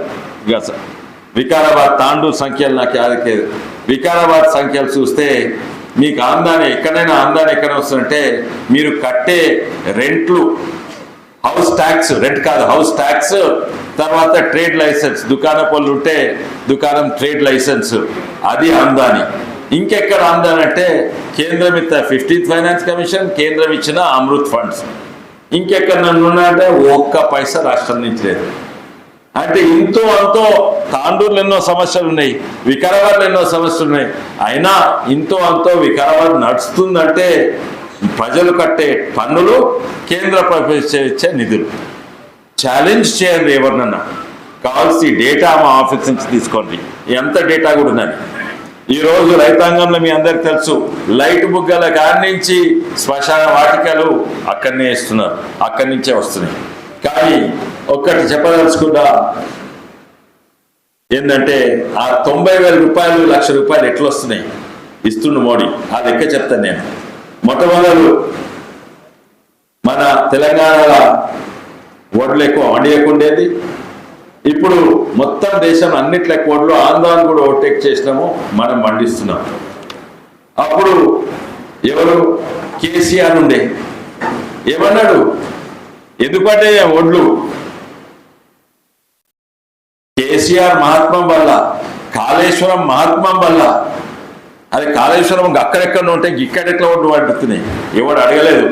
Tandur సంఖ్యలు నాకు యాదకేది. వికారాబాద్ సంఖ్యలు చూస్తే మీకు ఆమ్దాని ఎక్కడైనా ఆమ్దాని ఎక్కడ వస్తుందంటే మీరు కట్టే రెంట్లు, హౌస్ ట్యాక్స్, రెంట్ కాదు హౌస్ ట్యాక్స్, తర్వాత ట్రేడ్ లైసెన్స్, దుకాణ పనులు ఉంటే దుకాణం ట్రేడ్ లైసెన్స్, అది ఆమ్దాని. ఇంకెక్కడ ఆమ్దాని అంటే కేంద్రం ఇచ్చిన 15th ఫైనాన్స్ కమిషన్, కేంద్రం ఇచ్చిన అమృత్ ఫండ్స్. ఇంకెక్కడ నన్ను ఉన్నాయంటే ఒక్క పైసా రాష్ట్రం నుంచి లేదు. అంటే ఇంతో అంతో తాండూరులో ఎన్నో సమస్యలు ఉన్నాయి, వికారాబాద్లో ఎన్నో సమస్యలు ఉన్నాయి, అయినా ఇంతో అంతో వికారాబాద్ నడుస్తుందంటే ప్రజలు కట్టే పన్నులు, కేంద్ర ప్రభుత్వం ఇచ్చే నిధులు. ఛాలెంజ్ చేయండి ఎవరినన్నా, కావాల్సి డేటా మా ఆఫీస్ నుంచి తీసుకోండి, ఎంత డేటా కూడా ఉన్నది. ఈరోజు రైతాంగంలో మీ అందరికి తెలుసు, లైట్ బుగ్గల కాడి నుంచి శ్మశాన వాటికలు అక్కడనే ఇస్తున్నారు, అక్కడి నుంచే వస్తున్నాయి. కానీ ఒక్కటి చెప్పదలుచుకుంటా ఏంటంటే ఆ 90,000 రూపాయలు, 1,00,000 రూపాయలు ఎట్లా వస్తున్నాయి ఇస్తుండు మోడీ, ఆ లెక్క చెప్తాను నేను. మొట్టమొదలు మన తెలంగాణలో వడ్లు ఎక్కువ వండియకుండేది, ఇప్పుడు మొత్తం దేశం అన్నిట్ల వడ్లు ఆంధ్రాను కూడా ఓవర్టేక్ చేసినాము, మనం పండిస్తున్నాం. అప్పుడు ఎవరు కేసీఆర్ ఉండే ఏమన్నాడు, ఎందుకంటే వడ్లు కేసీఆర్ మహాత్మం వల్ల, కాళేశ్వరం మహాత్మం వల్ల. అది కాళేశ్వరం అక్కడెక్కడ ఉంటే ఇక్కడెట్లా వడ్లు పండుతున్నాయి, ఎవడు అడగలేదు.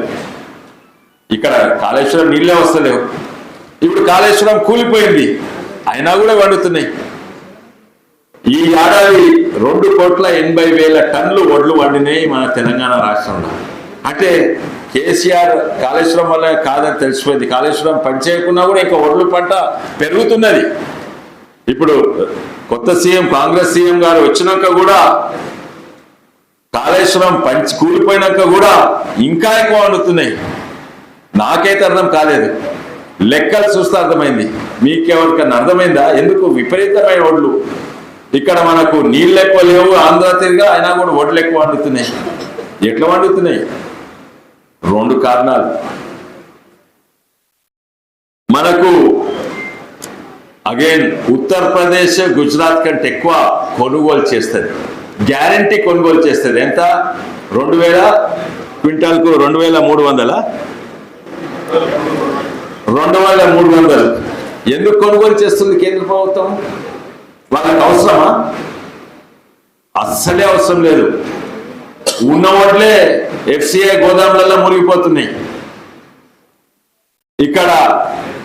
ఇక్కడ కాళేశ్వరం నీళ్ళే వస్తలేవు, ఇప్పుడు కాళేశ్వరం కూలిపోయింది, అయినా కూడా వండుతున్నాయి. ఈ ఏడాది 2,80,000 టన్నులు వడ్లు వండినాయి మన తెలంగాణ రాష్ట్రంలో. అంటే కేసీఆర్ కాళేశ్వరం వల్ల కాదని తెలిసిపోయింది. కాళేశ్వరం పని చేయకున్నా కూడా ఇంకా వడ్లు పంట పెరుగుతున్నది. ఇప్పుడు కొత్త సీఎం, కాంగ్రెస్ సీఎం గారు వచ్చినాక కూడా కాళేశ్వరం కూలిపోయినాక కూడా ఇంకా ఎక్కువ వండుతున్నాయి. నాకైతే అర్థం కాలేదు, లెక్కలు చూస్తే అర్థమైంది. మీకెవరికన్నా అర్థమైందా ఎందుకు విపరీతమైన వడ్లు? ఇక్కడ మనకు నీళ్ళు ఎక్కువ లేవు, ఆంధ్ర తిరిగా, అయినా కూడా వడ్లు ఎక్కువ వండుతున్నాయి. ఎట్లా వండుతున్నాయి? 2 కారణాలు. మనకు అగైన్ ఉత్తరప్రదేశ్, గుజరాత్ కంటే ఎక్కువ కొనుగోలు చేస్తుంది, గ్యారంటీ కొనుగోలు చేస్తుంది. ఎంత? 2,000 క్వింటాల్కు 2,300, 2,300. ఎందుకు కొనుగోలు చేస్తుంది కేంద్ర ప్రభుత్వం? వాళ్ళకి అవసరమా? అస్సలే అవసరం లేదు. ఉన్న వడ్లే FCI గోదాములలో మురిగిపోతున్నాయి. ఇక్కడ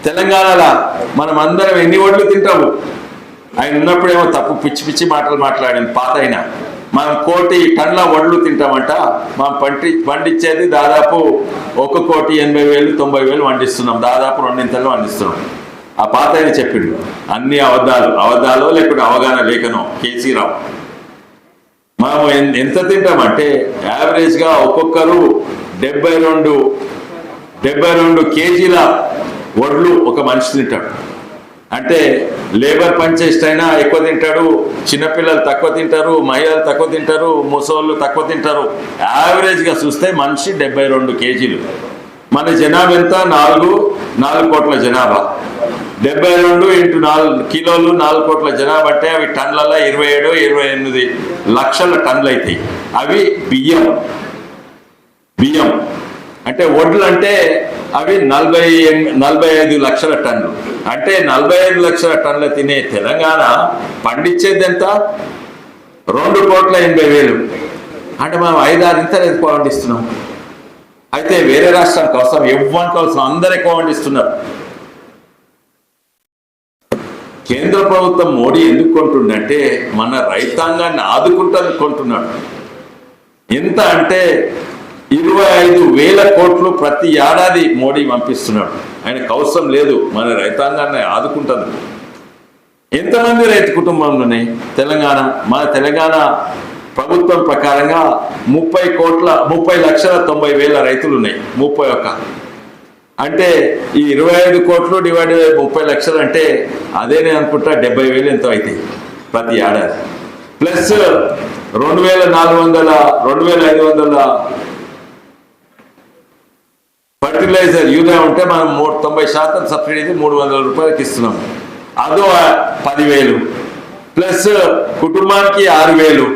తెలంగాణలో మనం అందరం ఎన్ని వడ్లు తింటాము? ఆయన ఉన్నప్పుడేమో తప్పు పిచ్చి పిచ్చి మాటలు మాట్లాడింది పాత అయినా. మనం 1,00,000 టన్నుల వడ్లు తింటామంట, మనం పండించేది దాదాపు 1,80,000 90,000 వండిస్తున్నాం, దాదాపు 2 వండిస్తున్నాం. ఆ పాత ఆయన చెప్పిండు అన్ని అబద్ధాలు లేకుంటే అవగాహన లేఖనో కేసీరావు. మనం ఎంత తింటామంటే యావరేజ్గా ఒక్కొక్కరు 72 కేజీల వడ్లు ఒక మనిషి తింటాడు. అంటే లేబర్ పనిచేస్ట్ అయినా ఎక్కువ తింటాడు, చిన్నపిల్లలు తక్కువ తింటారు, మహిళలు తక్కువ తింటారు, ముసోళ్ళు తక్కువ తింటారు. యావరేజ్గా చూస్తే మనిషి 72 కేజీలు. మన జనాభా ఎంత? 4 కోట్ల జనాభా. 72 × 4 కిలోలు 4 కోట్ల జనాభా అంటే అవి టన్నులలో 27-28 లక్షల టన్నులు అవుతాయి. అవి బియ్యం అంటే వడ్లు అంటే అవి 45 లక్షల టన్నులు. అంటే 45 లక్షల టన్నులు తినే తెలంగాణ పండించేది ఎంత? 2,80,000. అంటే మనం 5-6 ఇంతలు ఎక్కువ పండిస్తున్నాం. అయితే వేరే రాష్ట్రానికి అవసరం, ఎవ్వరికి అవసరం, అందరు ఎక్కువ పండిస్తున్నారు. కేంద్ర ప్రభుత్వం మోడీ ఎందుకు కొంటుందంటే మన రైతాంగాన్ని ఆదుకుంటున్నాడు. ఎంత అంటే 25,000 కోట్లు ప్రతి ఏడాది మోడీ పంపిస్తున్నాడు. ఆయనకు అవసరం లేదు, మన రైతాంగాన్ని ఆదుకుంటుంది. ఎంతమంది రైతు కుటుంబంలోనే మన తెలంగాణ ప్రభుత్వం ప్రకారంగా 30,90,00,000 రైతులు ఉన్నాయి. 31 అంటే ఈ 25 కోట్లు డివైడ్ 30 లక్షలు అంటే అదే నేను అనుకుంటా 70,000 ఎంతో అవుతాయి ప్రతి ఏడాది. ప్లస్ 2,500 ఫర్టిలైజర్ యూరియా ఉంటే మనం 90% సబ్సిడీ 300 రూపాయలకి ఇస్తున్నాం. అదో 10,000 ప్లస్ కుటుంబానికి 6,000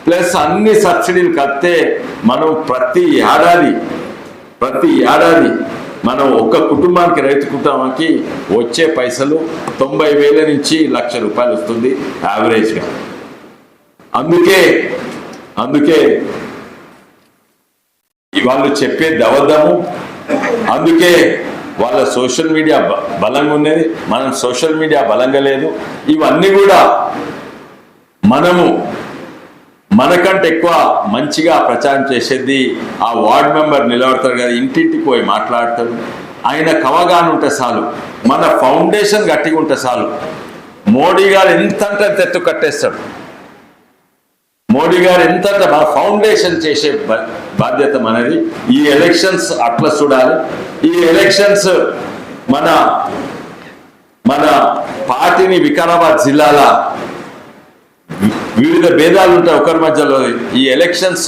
ప్లస్ అన్ని సబ్సిడీలు కడితే మనం ప్రతి ఏడాది మనం ఒక్క కుటుంబానికి, రైతు కుటుంబానికి వచ్చే పైసలు 90,000 నుంచి 1,00,000 రూపాయలు వస్తుంది యావరేజ్గా. అందుకే వాళ్ళు చెప్పేది అబద్ధము. అందుకే వాళ్ళ సోషల్ మీడియా బలంగా ఉన్నది, మనం సోషల్ మీడియా బలంగా లేదు. ఇవన్నీ కూడా మనకంటే ఎక్కువ మంచిగా ప్రచారం చేసేది ఆ వార్డ్ మెంబర్ నిలబడతారు కదా, ఇంటింటికి పోయి మాట్లాడతారు. ఆయన కవగాను ఉంటే చాలు, మన ఫౌండేషన్ గట్టిగా ఉంటే చాలు. మోడీ గారు ఎంతంటే తెత్తు కట్టేస్తాడు. మోడీ గారు ఎంతంటే మన ఫౌండేషన్ చేసే బాధ్యత మనది. ఈ ఎలక్షన్స్ అట్లా చూడాలి. ఈ ఎలక్షన్స్ మన పార్టీని వికారాబాద్ జిల్లాల వివిధ భేదాలు ఉంటాయి ఒకరి మధ్యలో. ఈ ఎలక్షన్స్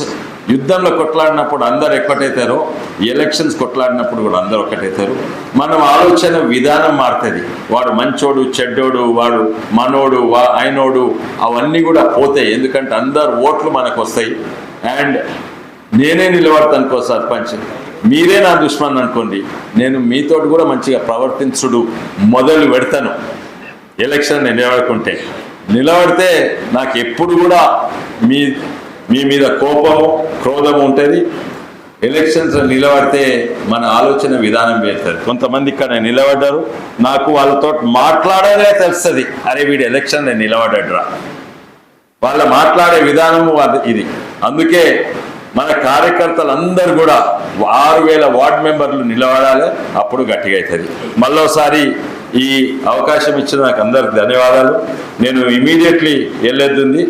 యుద్ధంలో కొట్లాడినప్పుడు అందరు ఒక్కటైతారు, ఈ ఎలక్షన్స్ కొట్లాడినప్పుడు కూడా అందరు ఒక్కటైతారు. మనం ఆలోచన విధానం మారుతుంది. వాడు మంచోడు, చెడ్డోడు, వాడు మనోడు, ఆయనోడు అవన్నీ కూడా పోతాయి. ఎందుకంటే అందరు ఓట్లు మనకు వస్తాయి. అండ్ నేనే నిలబడతానుకో సర్పంచ్, మీరే నా దుష్మన్ అనుకోండి, నేను మీతోటి కూడా మంచిగా ప్రవర్తించుడు మొదలు పెడతాను. ఎలక్షన్ నిలబడితే నాకు ఎప్పుడు కూడా మీ మీద కోపము, క్రోధము ఉంటుంది. ఎలక్షన్స్ నిలబడితే మన ఆలోచన విధానం పెడతారు. కొంతమంది ఇక్కడ నిలబడ్డారు, నాకు వాళ్ళతో మాట్లాడనే తెలుస్తుంది, అరే వీడు ఎలక్షన్ నిలబడ్డరా, వాళ్ళ మాట్లాడే విధానము ఇది. అందుకే మన కార్యకర్తలు అందరూ కూడా 6,000 వార్డ్ మెంబర్లు నిలబడాలి, అప్పుడు గట్టిగా అవుతుంది. మళ్ళోసారి ఈ అవకాశం ఇచ్చిన నాకు అందరికి ధన్యవాదాలు. నేను ఇమీడియట్లీ వెళ్ళేది,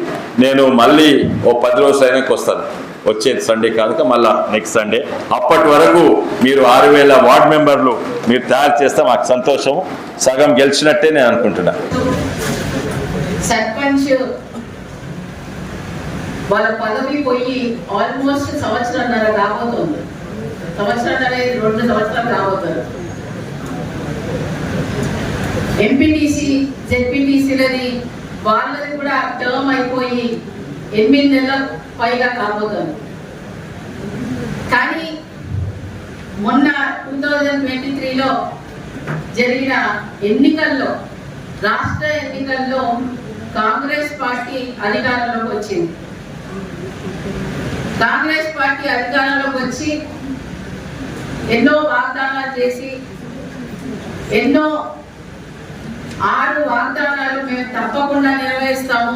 నేను మళ్ళీ 10 రోజులు అయినాక వస్తాను. వచ్చేది సండే కాదుక మళ్ళా నెక్స్ట్ సండే. అప్పటి వరకు మీరు 6,000 వార్డ్ మెంబర్లు మీరు తయారు చేస్తే మాకు సంతోషం. సగం గెలిచినట్టే నేను అనుకుంటున్నా. సర్పంచ్ వాళ్ళ పదవి పోయి ఆల్మోస్ట్ సంవత్సరంన్నర రాబోతుంది. 2 సంవత్సరాలు రాబోతుంది. ఎంపీటీసీ, జెడ్పీటీసీలది వాళ్ళది కూడా టర్మ్ అయిపోయి 8 నెలల పైగా కాబోతుంది. కానీ మొన్న 2023లో జరిగిన ఎన్నికల్లో, రాష్ట్ర ఎన్నికల్లో కాంగ్రెస్ పార్టీ అధికారంలోకి వచ్చింది. కాంగ్రెస్ పార్టీ అధికారంలోకి వచ్చి ఎన్నో వాగ్దానాలు చేసి, 6 వాగ్దానాలు మేము తప్పకుండా నెరవేరుస్తాము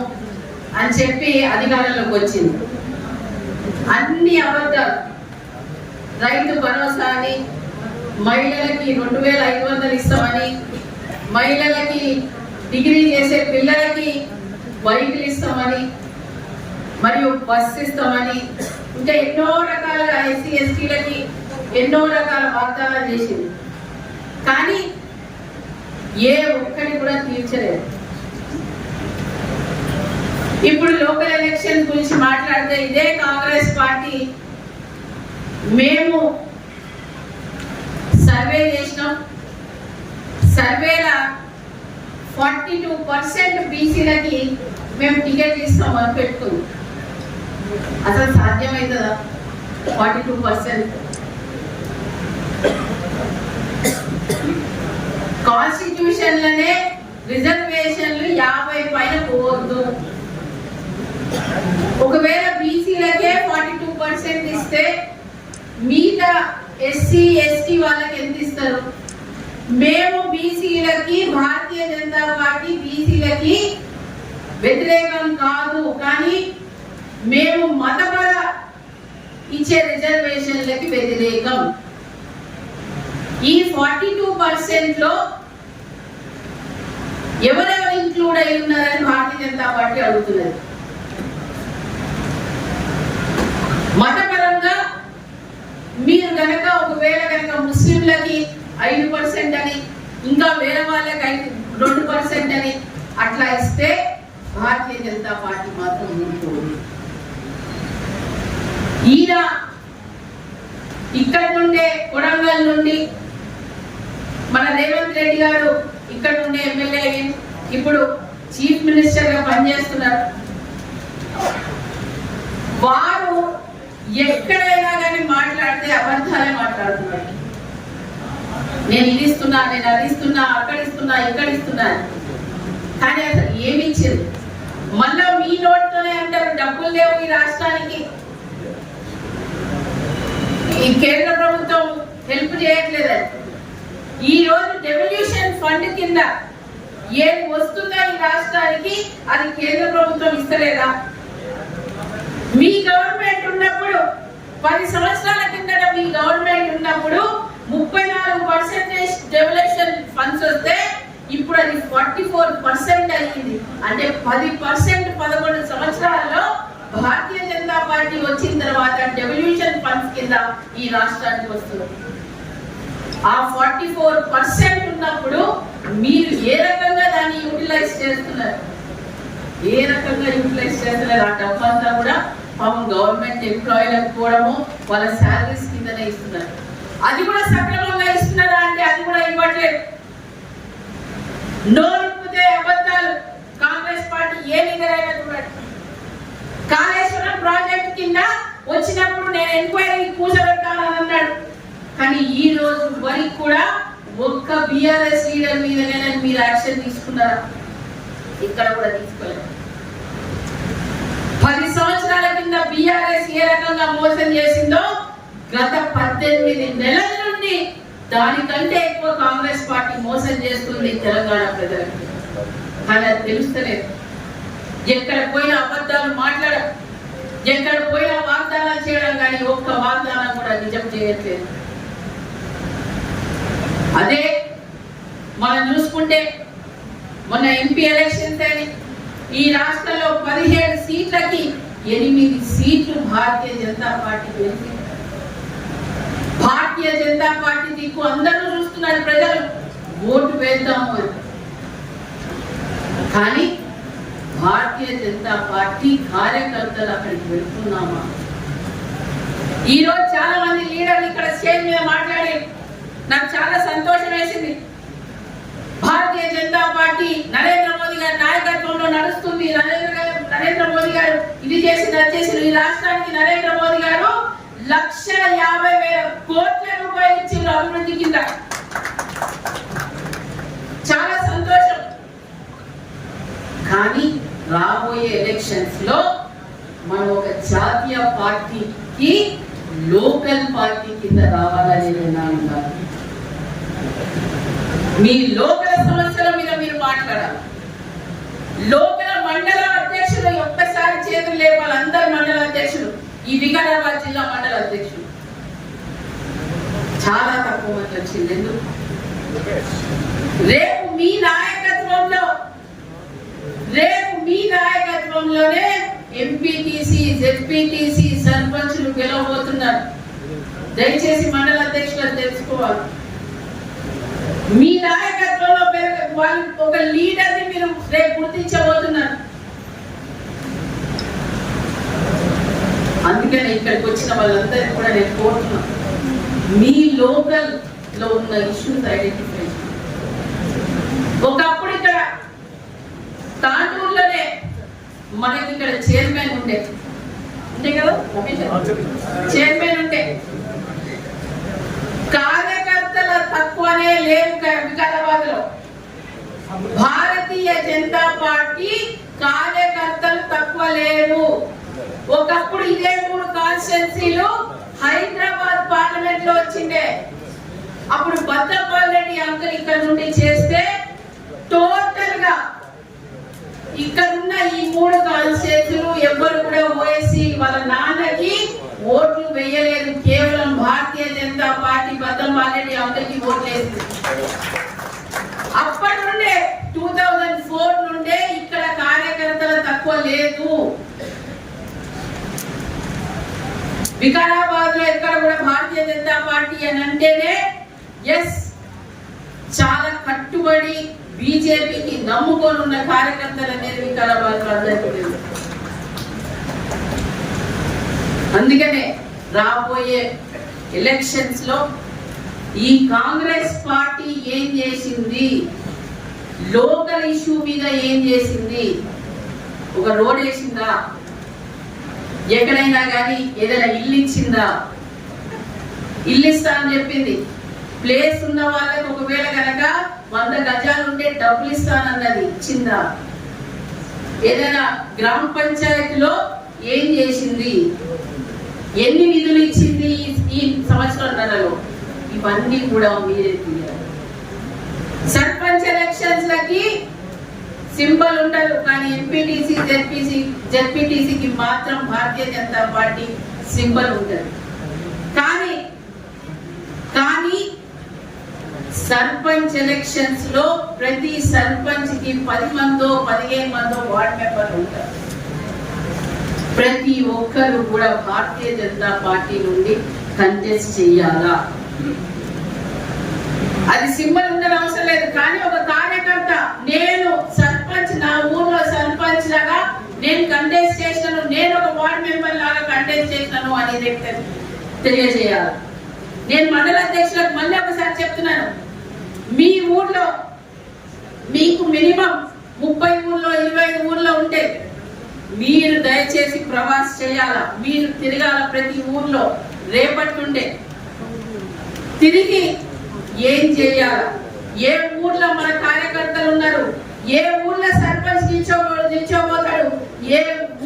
అని చెప్పి అధికారంలోకి వచ్చింది. అన్ని అబద్ధాలు. రైతు భరోసా అని, మహిళలకి 2,500 ఇస్తామని, మహిళలకి డిగ్రీ చేసే పిల్లలకి బైకులు ఇస్తామని, మరియు బస్సు ఇస్తామని, ఇంకా ఎన్నో రకాలుగా ఎస్సీ ఎస్టీలకి ఎన్నో రకాల వాగ్దానాలు చేసింది. కానీ ఏ ఒక్కటి కూడా తీర్చలేదు. ఇప్పుడు లోకల్ ఎలక్షన్ గురించి మాట్లాడితే ఇదే కాంగ్రెస్ పార్టీ మేము సర్వే చేసినాం. సర్వేల 42% బీసీలకి మేము టికెట్ ఇస్తామని పెట్టుకుంది. అసలు సాధ్యమవుతుందా? 42%. కాన్స్టిట్యూషన్లనే రిజర్వేషన్లు 50 పైన పోవద్దు. ఒకవేళ బీసీలకే 42% ఇస్తే మిగతా ఎస్సీ ఎస్టీ వాళ్ళకి ఎంత ఇస్తారు? మేము బీసీలకి, భారతీయ జనతా పార్టీ బీసీలకి వ్యతిరేకం కాదు, కానీ మేము మతపర ఇచ్చే రిజర్వేషన్లకి వ్యతిరేకం. ఈ 42%లో ఎవరెవరు ఇంక్లూడ్ అయి ఉన్నారని భారతీయ జనతా పార్టీ అడుగుతున్నది. మతపరంగా మీరు గనక ఒకవేళ గనక ముస్లింలకి 5% అని ఇంకా వేరే వాళ్ళకి 2% అని అట్లా ఇస్తే భారతీయ జనతా పార్టీ మాత్రం ఊరుకోదు. ఈయన ఇక్కడ నుండే కొడంగల్ నుండి మన రేవంత్ రెడ్డి గారు ఇక్కడ నుండే ఎమ్మెల్యే ఇప్పుడు చీఫ్ మినిస్టర్ గా పనిచేస్తున్నారు. వారు ఎక్కడైనా కానీ మాట్లాడితే అబద్ధాలే మాట్లాడుతున్నారు. నేను ఇది ఇస్తున్నా, నేను అది ఇస్తున్నా, అక్కడ ఇస్తున్నా, ఇక్కడ ఇస్తున్నా, కానీ అసలు ఏమి ఇచ్చింది? మళ్ళా మీ నోట్తోనే అంటారు డబ్బులు లేవు ఈ రాష్ట్రానికి, ఈ కేంద్ర ప్రభుత్వం హెల్ప్ చేయట్లేదని. ఈ రోజు డెవల్యూషన్ ఫండ్ కింద ఏది వస్తుందో ఈ రాష్ట్రానికి అది కేంద్ర ప్రభుత్వం ఇస్తలేదా? మీ గవర్నమెంట్ ఉన్నప్పుడు 10 సంవత్సరాల కిందట మీ గవర్నమెంట్ ఉన్నప్పుడు 34% డెవల్యూషన్ ఫండ్స్ వస్తే ఇప్పుడు అది 44% అయ్యింది. అంటే 10% 11 సంవత్సరాలలో భారతీయ జనతా పార్టీ వచ్చిన తర్వాత డెవల్యూషన్ ఫండ్స్ కింద ఈ రాష్ట్రానికి వస్తుంది. ఆ 44% ఉన్నప్పుడు మీరు ఏ రకంగా దాన్ని యూటిలైజ్ చేస్తున్నారు? ఏ రకంగా యూటిలైజ్ చేస్తున్నారు? ఆ డబ్బు అంతా కూడా పాపం గవర్నమెంట్ ఎంప్లాయీలకు కూడాము వాళ్ళ శాలరీస్ కిందనే ఇస్తున్నారు. అది కూడా సక్రమంగా ఇస్తున్నారా అంటే అది కూడా ఇవ్వట్లేదు. నోరుకుతే అబద్ధాలు. కాంగ్రెస్ పార్టీ ఏ నిగరైనా చూడండి. కాళేశ్వరం ప్రాజెక్ట్ కింద వచ్చినప్పుడు నేను ఎంక్వైరీ కూర్చోబెట్టాలని అన్నాడు, కానీ ఈ రోజు వరకు కూడా ఒక్క బిఆర్ఎస్ లీడర్ మీదనే మీరు యాక్షన్ తీసుకున్నారా? ఇక్కడ కూడా తీసుకోలేదు. 10 సంవత్సరాల కింద బిఆర్ఎస్ ఏ రకంగా మోసం చేసిందో గత 18 నెలల నుండి దానికంటే ఎక్కువ కాంగ్రెస్ పార్టీ మోసం చేస్తుంది తెలంగాణ ప్రజలకు. కానీ అది తెలుస్తలేదు. ఎక్కడ పోయినా అబద్ధాలు మాట్లాడడం, ఎక్కడ పోయినా వాగ్దానాలు చేయడం, కానీ ఒక్క వాగ్దానం కూడా నిజం చేయట్లేదు. అదే మనం చూసుకుంటే మొన్న ఎంపీ ఎలక్షన్స్ అని ఈ రాష్ట్రంలో 17 సీట్లకి 8 సీట్లు భారతీయ జనతా పార్టీ గెలిచింది. భారతీయ జనతా పార్టీ దిక్కు అందరూ చూస్తున్నారు ప్రజలు, ఓటు వేద్దాము అని. కానీ భారతీయ జనతా పార్టీ కార్యకర్తలు అక్కడికి వెళ్తున్నామా? ఈ రోజు చాలా మంది లీడర్లు ఇక్కడ స్టేజ్ మీద మాట్లాడి నాకు చాలా సంతోషం వేసింది. భారతీయ జనతా పార్టీ నరేంద్ర మోదీ గారి నాయకత్వంలో నడుస్తుంది. నరేంద్ర మోదీ గారు ఇది చేసి ఈ రాష్ట్రానికి నరేంద్ర మోదీ గారు 1,50,000 కోట్ల రూపాయలు ఇచ్చిన అభివృద్ధి కింద. చాలా సంతోషం. కానీ రాబోయే ఎలక్షన్స్ లో మనం ఒక జాతీయ పార్టీకి లోకల్ పార్టీ కింద రావాలని నిర్ణయం. మీ లోకల్ సమస్యల మీద మీరు మాట్లాడాలి. లోకల్ మండల అధ్యక్షులు ఒక్కసారి చేతులు లేపాలి. అందరు మండల అధ్యక్షులు, ఈ వికారాబాద్ జిల్లా మండల అధ్యక్షులు చాలా తక్కువ మంది వచ్చింది. ఎందుకు? రేపు మీ నాయకత్వంలోనే ఎంపీటీసీ, జెడ్పీటీసీ, సర్పంచులు గెలవబోతున్నారు. దయచేసి మండల అధ్యక్షులు తెలుసుకోవాలి. మీ నాయకత్వంలో వాళ్ళు ఒక లీడర్ ని మీరు రేపు గుర్తించబోతున్నారు. అందుకని ఇక్కడికి వచ్చిన వాళ్ళందరికీ కూడా నేను కోరుతున్నాను, మీ లోకల్ లో ఉన్న ఇష్యూస్ ఐడెంటిఫై. ఒకప్పుడు ఇక్కడ తాండూరులోనే మనకి ఇక్కడ చైర్మన్ ఉండే కదా, చైర్మన్ ఉండే. కార్యకర్తల తక్కువనే లేవు వికారాబాద్ లో. భారతీయ జనతా పార్టీ కార్యకర్తలు తక్కువ లేరు. ఒకప్పుడు ఇదే 3 కాన్స్టిట్యున్సీలు హైదరాబాద్ పార్లమెంట్ లో వచ్చిండే. అప్పుడు బద్దపాల్ రెడ్డి అంకుల్ ఇక్కడ నుండి చేస్తే టోటల్ గా ఇక్కడున్న ఈ 3 కాన్స్టిట్యున్సీలు ఎవ్వరు కూడా ఓఎస్సీ వాళ్ళ నాన్నకి ఓట్లు వేయలేదు. కేవలం భారతీయ జనతా పార్టీ బద్దపాల్ రెడ్డి అంకుల్కి ఓట్లు వేసింది. అప్పటి నుండే 2004 నుండే ఇక్కడ కార్యకర్తలు తక్కువ లేదు. వికారాబాద్ లో ఎక్కడ కూడా భారతీయ జనతా పార్టీ అని అంటేనే ఎస్ చాలా కట్టుబడి బీజేపీకి నమ్ముకొని ఉన్న కార్యకర్తలు అనేది వికారాబాద్ లో అందరికీ తెలుసు. అందుకనే రాబోయే ఎలక్షన్స్ లో ఈ కాంగ్రెస్ పార్టీ ఏం చేసింది, లోకల్ ఇష్యూ మీద ఏం చేసింది, ఒక రోడ్ వేసిందా, ఎక్కడైనా కానీ ఏదైనా ఇల్లు ఇచ్చిందా, ఇల్లు ఇస్తా అని చెప్పింది, ప్లేస్ ఉన్న వాళ్ళకి ఒకవేళ కనుక 100 గజాలు ఉంటే డబ్బులు ఇస్తానన్నది, ఇచ్చిందా, ఏదైనా గ్రామ పంచాయతీలో ఏం చేసింది, ఎన్ని నిధులు ఇచ్చింది ఈ సంవత్సరంలో, ఇవన్నీ కూడా మీరే తెలియాలి. సర్పంచ్ ఎలక్షన్స్ లకి సింబల్ ఉండదు, కానీ ఎంపీటీసీ జెడ్పీటీసీకి మాత్రం భారతీయ జనతా పార్టీ సింబల్ ఉంటుంది. కానీ సర్పంచ్ ఎలక్షన్స్ లో ప్రతి సర్పంచ్ కి 10 మందో 15 మందో వార్డ్ మెంబర్లు ఉంటారు. ప్రతి ఒక్కరు కూడా భారతీయ జనతా పార్టీ నుండి కంటెస్ట్ చెయ్యాలా, అది సింబల్ ఉండడం అవసరం లేదు. కానీ ఒక కార్యకర్త నేను సర్పంచ్, నా ఊర్లో సర్పంచ్ లాగా నేను కంటెస్ట్ చేసినాను, నేను ఒక వార్డ్ మెంబర్ లాగా కంటెస్ట్ చేసినాను అనేది తెలియజేయాలి. నేను మండల అధ్యక్షులకు మళ్ళీ ఒకసారి చెప్తున్నాను, మీ ఊర్లో మీకు మినిమం 30 ఊర్లో 25 ఊర్లో ఉంటే మీరు దయచేసి ప్రవాస్ చేయాలా, మీరు తిరగాల ప్రతి ఊర్లో. రేపటి నుండే తిరిగి ఏం చేయాలా, ఏ ఊర్లో మన కార్యకర్తలు ఉన్నారు, ఏ ఊర్లో సర్పంచ్ నిల్చోబోతాడు, ఏ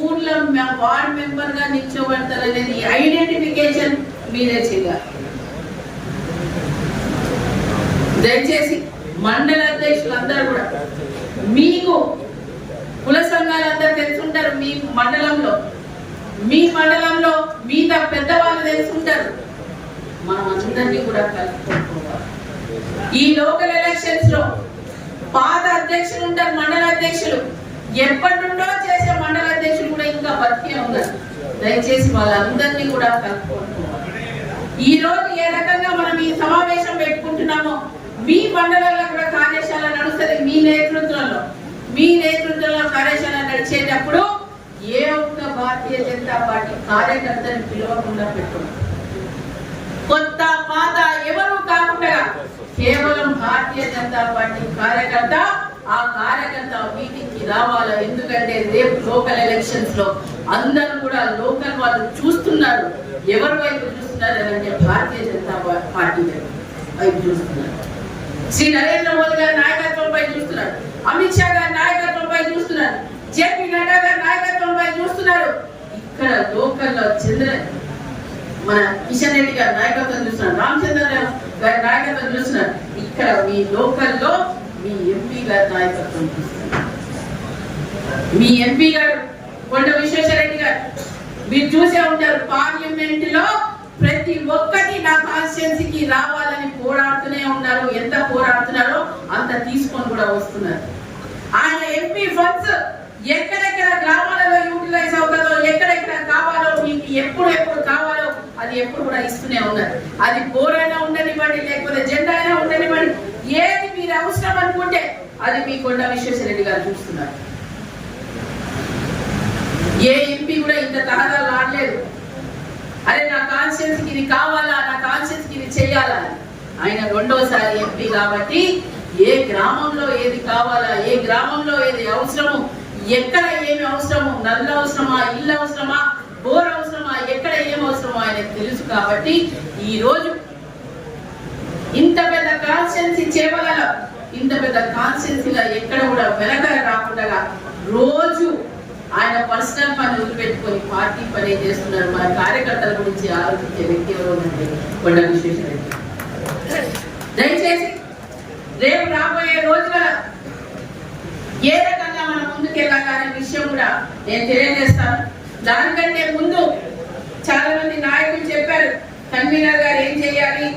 ఊర్లో వార్డ్ మెంబర్ గా నిల్చోబడతారు అనేది ఐడెంటిఫికేషన్ మీరే చేయాలి. దయచేసి మండల అధ్యక్షులందరూ కూడా, మీకు కుల సంఘాలందరూ తెలుసుంటారు, మీ మండలంలో మిగతా పెద్దవాళ్ళు తెలుసుంటారు. మనం అందరినీ కూడా కలుపుకోవాలి. ఈ లోకల్ ఎలక్షన్స్ లో పాత అధ్యక్షులు ఉంటారు, మండల అధ్యక్షులు, ఎప్పటి నుండో చేసే మండల అధ్యక్షులు కూడా ఇంకా బతికే ఉన్నారు. దయచేసి వాళ్ళందరినీ కూడా కలుపుకోవాలి. ఈ రోజు ఏ రకంగా మనం ఈ సమావేశం పెట్టుకుంటున్నామో మీ మండలాల్లో కూడా కార్యశాల నడుస్తుంది. మీ నేతృత్వంలో కార్యశాల నడిచేటప్పుడు ఏ ఒక్క భారతీయ జనతా పార్టీ కార్యకర్తని పిలవకుండా పెట్టుకోండి. కొత్త పాత ఎవరు కాకుండా కేవలం భారతీయ జనతా పార్టీ కార్యకర్త, ఆ కార్యకర్త మీటింగ్ కి రావాలా. ఎందుకంటే రేపు లోకల్ ఎలక్షన్స్ లో అందరూ కూడా లోకల్ వాళ్ళు చూస్తున్నారు, ఎవరి వైపు చూస్తున్నారు అంటే భారతీయ జనతా పార్టీ వైపు చూస్తున్నారు. శ్రీ నరేంద్ర మోదీ గారి నాయకత్వంపై చూస్తున్నారు, అమిత్ షా గారి నాయకత్వంపై చూస్తున్నారు, జేపీ నడ్డా గారి నాయకత్వంపై చూస్తున్నారు. ఇక్కడ లోకల్లో మన కిషన్ రెడ్డి గారి నాయకత్వం చూస్తున్నారు, రామచంద్రరావు గారి నాయకత్వం చూస్తున్నారు. ఇక్కడ మీ లోకల్లో మీ ఎంపీ గారి నాయకత్వం చూస్తున్నారు. మీ ఎంపీ గారు కొండ విశ్వేశ్వరరెడ్డి గారు మీరు చూసే ఉంటారు, పార్లమెంట్ లో ప్రతి ఒక్కటి నా కాన్స్టిట్యున్సీకి రావాలని పోరాడుతూనే ఉన్నారు. ఎంత పోరాడుతున్నారో అంత తీసుకొని కూడా వస్తున్నారు. ఆయన ఎంపీ ఫండ్స్ ఎక్కడెక్కడ గ్రామాలలో యూటిలైజ్ అవుతుందో, ఎక్కడెక్కడ కావాలో, మీకు ఎప్పుడు కావాలో అది ఎప్పుడు కూడా ఇస్తూనే ఉన్నారు. అది బోరైనా ఉండనివ్వండి, లేకపోతే జెండా అయినా ఉండనివ్వండి, ఏది మీరు అవసరం అనుకుంటే అది మీ కొండ విశ్వేశ్వరరెడ్డి గారు చూస్తున్నారు. ఏ ఎంపీ కూడా ఇంత తరహాలు ఆడలేదు, అరే నా కాన్స్టిట్యున్సీకి ఇది కావాలా, నా కాన్స్టిట్యున్సీకి ఇది చెయ్యాలా. ఆయన రెండోసారి ఎంపీ కాబట్టి ఏ గ్రామంలో ఏది కావాలా, ఏ గ్రామంలో ఏది అవసరము, ఎక్కడ ఏమి అవసరము, నల్ల అవసరమా, ఇల్లు అవసరమా, బోర్ అవసరమా, ఎక్కడ ఏం అవసరమో ఆయనకు తెలుసు. కాబట్టి ఈ రోజు ఇంత పెద్ద కాన్స్టిట్యున్సీ చేయగల, ఇంత పెద్ద కాన్స్టిట్యున్సీలో ఎక్కడ కూడా వెనక రాకుండా రోజు ఆయన పర్సనల్ పని వదిలిపెట్టుకొని పార్టీ పని చేస్తున్నారు. మన కార్యకర్తల గురించి ఆలోచించే వ్యక్తి ఎవరో అంటే కొండ విశ్వేశ్వరరెడ్డి. దయచేసి రేపు రాబోయే రోజుల ఏ రకంగా మనం ముందుకెళ్ళాలనే విషయం కూడా నేను తెలియజేస్తాను. దానికంటే ముందు చాలా మంది నాయకులు చెప్పారు, కన్వీనర్ గారు ఏం చేయాలి,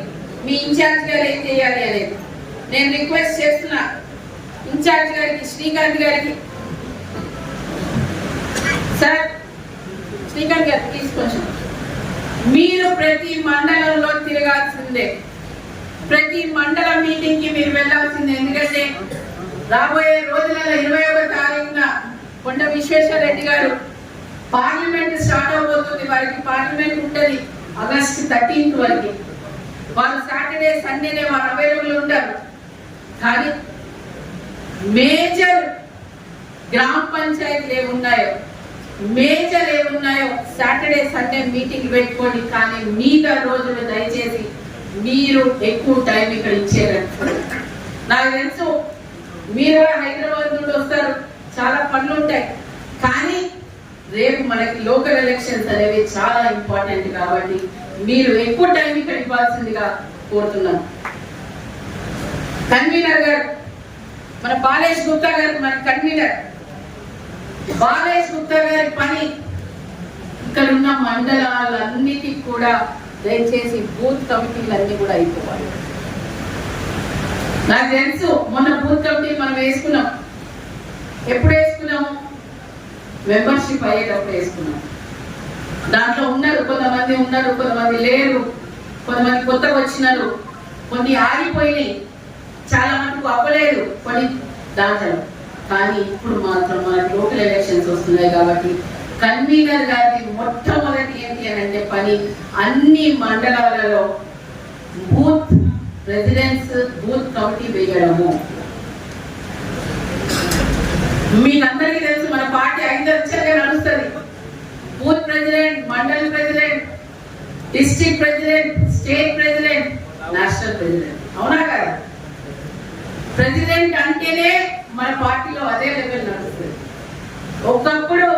మీ ఇన్ఛార్జ్ గారు ఏం చేయాలి అనేది. నేను రిక్వెస్ట్ చేస్తున్నా ఇన్ఛార్జ్ గారికి, శ్రీకాంత్ గారికి, సార్ శ్రీకాంత్ గారు ప్లీజ్ కొంచెం మీరు ప్రతి మండలంలో తిరగాల్సిందే, ప్రతి మండల మీటింగ్ కి మీరు వెళ్ళాల్సిందే. ఎందుకంటే రాబోయే రోజులలో 21వ తారీఖున కొండ విశ్వేశ్వర రెడ్డి గారు పార్లమెంట్ స్టార్ట్ అవబోతుంది. వారికి పార్లమెంట్ ఉంటుంది ఆగస్టు 13th వరకు. వారు సాటర్డే సండేనే వారు అవైలబుల్ ఉంటారు. కానీ మేజర్ గ్రామ పంచాయతీలు ఏమున్నాయో, మేజర్ ఏమున్నాయో సాటర్డే సండే మీటింగ్ పెట్టుకోండి. కానీ మిగతా రోజులు దయచేసి మీరు ఎక్కువ టైం ఇక్కడ ఇచ్చేయాలి. నాకు తెలుసు మీరు కూడా హైదరాబాద్ నుండి వస్తారు, చాలా పనులు ఉంటాయి. కానీ రేపు మనకి లోకల్ ఎలక్షన్స్ అనేవి చాలా ఇంపార్టెంట్ కాబట్టి మీరు ఎక్కువ టైం ఇక్కడ ఇవ్వాల్సిందిగా కోరుతున్నాం. కన్వీనర్ గారు మన బాలేష్ గుప్తా గారు, మన కన్వీనర్ బాలేష్ గుప్తా గారి పని ఇక్కడ ఉన్న మండలాలన్నిటికీ కూడా దయచేసి బూత్ కమిటీలన్నీ కూడా అయిపోవాలి. నాకు తెలుసు మొన్న బూత్ కమిటీ మనం వేసుకున్నాం. ఎప్పుడు వేసుకున్నాము? మెంబర్షిప్ అయ్యేటప్పుడు వేసుకున్నాం. దాంట్లో ఉన్నారు, కొంతమంది ఉన్నారు, కొంతమంది లేరు, కొంతమంది కొత్తగా వచ్చినారు, కొన్ని ఆగిపోయినాయి, చాలా మటుకు అవ్వలేదు కొన్ని దాంట్లో. కానీ ఇప్పుడు మాత్రం మనకి లోకల్ ఎలక్షన్స్ వస్తున్నాయి కాబట్టి కన్వీనర్ గారి మొట్టమొదటి ఏంటి అని అంటే పని అన్ని మండలాలలో బూత్ ప్రెసిడెంట్స్, బూత్ కమిటీ వేయడము. మీకందరికీ తెలుసు మన పార్టీ 5 అక్షరంగా నడుస్తుంది. Booth president, mandal president, district president, state president, national president. అవునా కదా? ప్రెసిడెంట్ అంటేనే మన పార్టీలో అదే లెవెల్ నడుస్తుంది. ఒకప్పుడు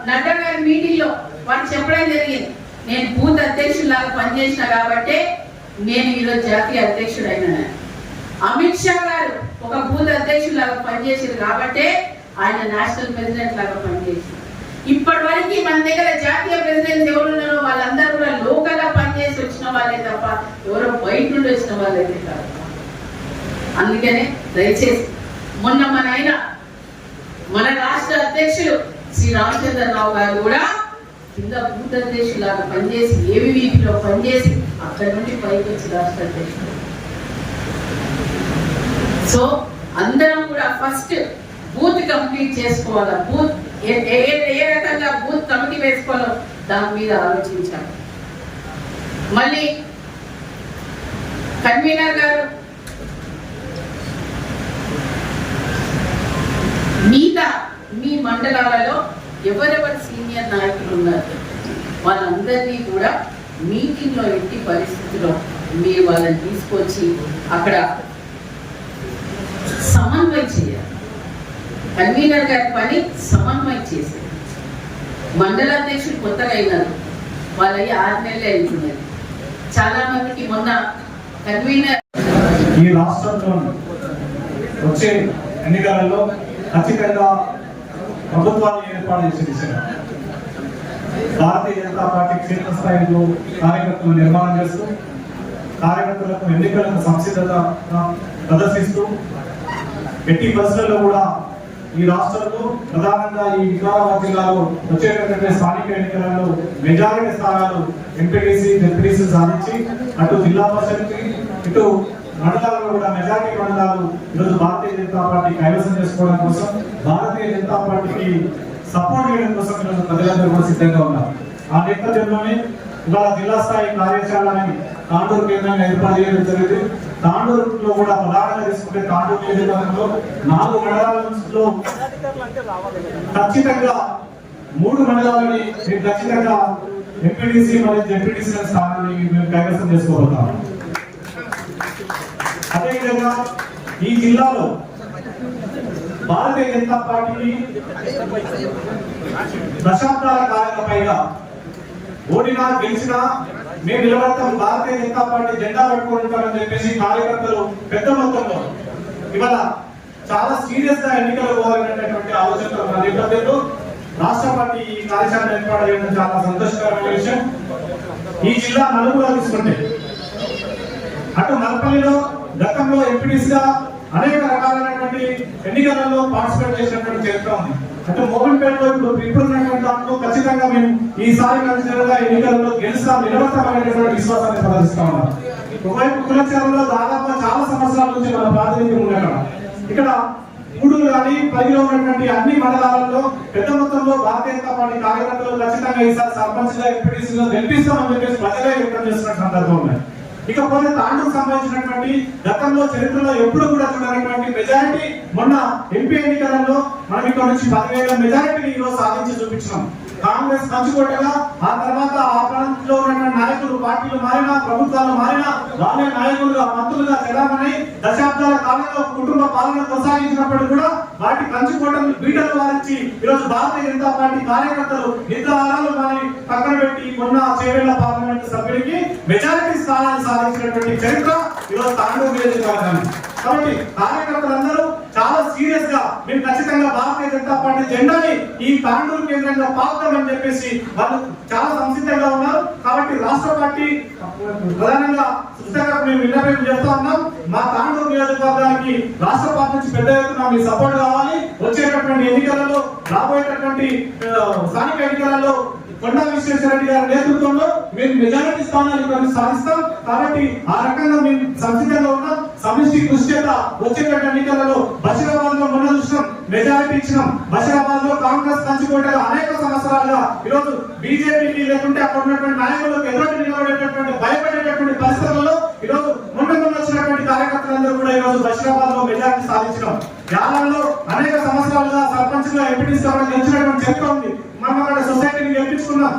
నడ్డా గారి మీటింగ్ లో వారు చెప్పడం జరిగింది, నేను బూత్ అధ్యక్షులాగా పనిచేసిన కాబట్టి నేను ఈరోజు జాతీయ అధ్యక్షుడు అయినా. అమిత్ షా గారు ఒక బూత్ అధ్యక్షులాగా పనిచేసారు కాబట్టి ఆయన నేషనల్ ప్రెసిడెంట్ లాగా పనిచేసారు. ఇప్పటి వరకు మన దగ్గర జాతీయ ప్రెసిడెంట్ ఎవరు ఉన్నారో వాళ్ళందరూ కూడా లోకల్ గా పనిచేసి వచ్చిన వాళ్ళే తప్ప ఎవరో బయట నుండి వచ్చిన వాళ్ళైతే కాదు. అందుకనే దయచేసి మొన్న మన రాష్ట్ర అధ్యక్షులు శ్రీ రామచంద్రరావు గారు కూడా కింద బూత్ అధ్యక్షులాగా పనిచేసి ఏబీవీపీలో పనిచేసి అక్కడి నుండి పైకి వచ్చి రాష్ట్ర అధ్యక్షుడు. సో అందరం కూడా ఫస్ట్ బూత్ కంప్లీట్ చేసుకోవాలా, బూత్ ఏ రకంగా బూత్ కమిటీ వేసుకోవాలో దాని మీద ఆలోచించాలి. మళ్ళీ కన్వీనర్ గారు మీ మండలాలలో ఎవరెవరు సీనియర్ నాయకులు ఉన్నారు వాళ్ళందరినీ కూడా మీటింగ్ లో ఎట్టి పరిస్థితిలో మీరు వాళ్ళని తీసుకొచ్చి అక్కడ సమన్వయం చేయాలి. కన్వీనర్ గారి పని సమన్వయం చేసేది. మండల అధ్యక్షుడు కొత్తగా అయినారు, వాళ్ళకి 6 నెలలే అవుతున్నది. చాలా మందికి మొన్న కన్వీనర్ ఈ రాష్ట్రంలో వచ్చే ఎన్నికలలో ఖచ్చితంగా ప్రభుత్వాన్ని ఏర్పాటు చేసే దిశగా భారతీయ జనతా పార్టీ క్షేత్రస్థాయిలో కార్యకర్తలు నిర్మాణం చేస్తూ కార్యకర్తలకు ఎన్నికలకు సంసిద్ధత ప్రదర్శిస్తూ ఎట్టి పరిస్థితుల్లో కూడా ఈ రాష్ట్రంలో ప్రధానంగా ఈ వికారాబాద్ జిల్లాలో వచ్చేటటువంటి స్థానిక ఎన్నికలలో మెజారిటీ స్థానాలు ఎంపీటీసీ, జెడ్పీటీసీ సాధించి అటు జిల్లా పరిషత్కి ఇటు మండలాల్లో కూడా మెజారిటీ మండలాలు ఈరోజు భారతీయ జనతా పార్టీ కైవసం చేసుకోవడం కోసం, భారతీయ జనతా పార్టీకి సపోర్ట్ చేయడం కోసం ఈరోజు ప్రజలందరూ కూడా సిద్ధంగా ఉన్నారు. ఆ నేపథ్యంలోనే ఇవాళ జిల్లా స్థాయి కార్యశాలని తాండూరు కేంద్రంగా ఏర్పాటు చేయడం జరిగింది. తాండూరులో కూడా ప్రధానంగా తీసుకుంటే తాండూరు నియోజకవర్గంలో 4 మండలాలలో ఖచ్చితంగా 3 మండలాలని మీరు ఖచ్చితంగా ఎంపీటీసీ మరియు జెడ్పీటీసీ స్థానాన్ని మేము కైవసం చేసుకోబోతాం. అదేవిధంగా ఈ జిల్లాలో భారతీయ జనతా పార్టీకి దశాబ్దాల కాలంగా పైగా ఓడినా గెలిచినా మేము నిలబడతాం, భారతీయ జనతా పార్టీ జెండా పట్టుకుంటామని చెప్పేసి కార్యకర్తలు పెద్ద మొత్తంలో ఇవాళ చాలా సీరియస్ గా ఎన్నికలు పోవాలనేటటువంటి ఆలోచనతో ఉన్న నేపథ్యంలో రాష్ట్ర పార్టీ ఈ కార్యశాల ఏర్పాటు చేయడం చాలా సంతోషకరమైన విషయం. ఈ జిల్లా నలుగురు తీసుకుంటే అటు నల్పల్లిలో గతంలో ఎంపీటీసీగా అనేక రకాలైనటువంటి ఎన్నికలలో పార్టిసిపేట్ చేసినటువంటి చరిత్ర ఉంది. అంటే మోహన్పేటలో ఇప్పుడు ఉన్నటువంటి దాంట్లో ఖచ్చితంగా మేము ఈసారి ఖచ్చితంగా ఎన్నికలలో గెలుస్తాం, నిలబడతామనేటువంటి విశ్వాసాన్ని ప్రదర్శిస్తా ఉన్నాం. ఒకవైపు కులచేరులో దాదాపు చాలా సంవత్సరాల నుంచి మన ప్రాతినిధ్యం ఉంది. ఇక్కడ గూడూరు కానీ పరిధిలో ఉన్నటువంటి అన్ని మండలాలలో పెద్ద మొత్తంలో భారతీయ జనతా పార్టీ కార్యకర్తలు ఖచ్చితంగా ఈసారి సర్పంచ్ గా ఎంపీటీసీగా గెలిపిస్తామని చెప్పేసి ప్రజలే వ్యక్తం చేస్తున్న సందర్భం ఉన్నాయి. ఇకపోతే తాండూకు సంబంధించినటువంటి గతంలో చరిత్రలో ఎప్పుడు కూడా చూడనటువంటి మెజారిటీ మొన్న ఎంపీ ఎన్నికలలో మనం ఇక్కడ నుంచి 10,000 మెజారిటీని ఈరోజు సాధించి చూపించినాం. కాంగ్రెస్ పంచుకోటగా ఆ తర్వాత ఆ ప్రాంతంలో ఉన్న నాయకులు పార్టీలు మారినా ప్రభుత్వాలు మారినా వాళ్ళే నాయకులుగా మంత్రులుగా చెలామణి దశాబ్దాల కాలంలో కుటుంబ పాలన కొనసాగించినప్పుడు కూడా వాటి పంచుకోవడం బీటలు వారించి ఈరోజు భారతీయ జనతా పార్టీ కార్యకర్తలు నిద్రాహారాలు కానీ పక్కన పెట్టి మొన్న చేవేళ్ల పార్లమెంట్ సభ్యుడికి మెజారిటీ స్థానాన్ని సాధించినటువంటి చరిత్ర ఈరోజు తాండూరు నియోజకవర్గానికి. కాబట్టి కార్యకర్తలందరూ చాలా సీరియస్ గా మేము ఖచ్చితంగా భారతీయ జనతా పార్టీ జెండాని ఈ తాండూరు కేంద్రంగా పాల్గొనమని చెప్పేసి వాళ్ళు చాలా సంసిద్ధంగా ఉన్నారు. కాబట్టి రాష్ట్ర పార్టీ ప్రధానంగా మేము విన్నపం చేస్తా ఉన్నాం. మా తాండూరు నియోజకవర్గానికి రాష్ట్ర పార్టీ నుంచి పెద్ద ఎత్తున మీ సపోర్ట్ కావాలి. వచ్చేటటువంటి ఎన్నికలలో రాబోయేటటువంటి స్థానిక ఎన్నికలలో కొండా విశ్వేశ్వరరెడ్డి గారి నేతృత్వంలో మేము మెజారిటీ స్థానాలు సాధిస్తాం. కాబట్టి ఆ రకంగా మేము సంసిద్ధంగా ఉన్నాం. సమిష్టి కృషి చేత వచ్చేటటువంటి ఎన్నికలలో బషీరాబాద్ లో మొన్న చూసినాం, మెజారిటీ ఇచ్చినాం. బషీరాబాద్ లో కాంగ్రెస్ కంచుకోటగా అనేక సంవత్సరాలుగా ఈరోజు బీజేపీకి లేకుంటే అక్కడ ఉన్నటువంటి నాయకులకు ఎదురు నిలబడేటటువంటి భయపడేటటువంటి పరిస్థితులలో ఈరోజు మొన్న వచ్చినటువంటి కార్యకర్తలందరూ కూడా ఈరోజు బషీరాబాద్ లో మెజారిటీ సాధించడం. యాలంలో అనేక సంవత్సరాలుగా సర్పంచ్ గా ఎంపీటీసీ గెలిచినటువంటి చరిత్ర ఉంది. మనం అక్కడ సొసైటీని గెలిపించుకున్నాం.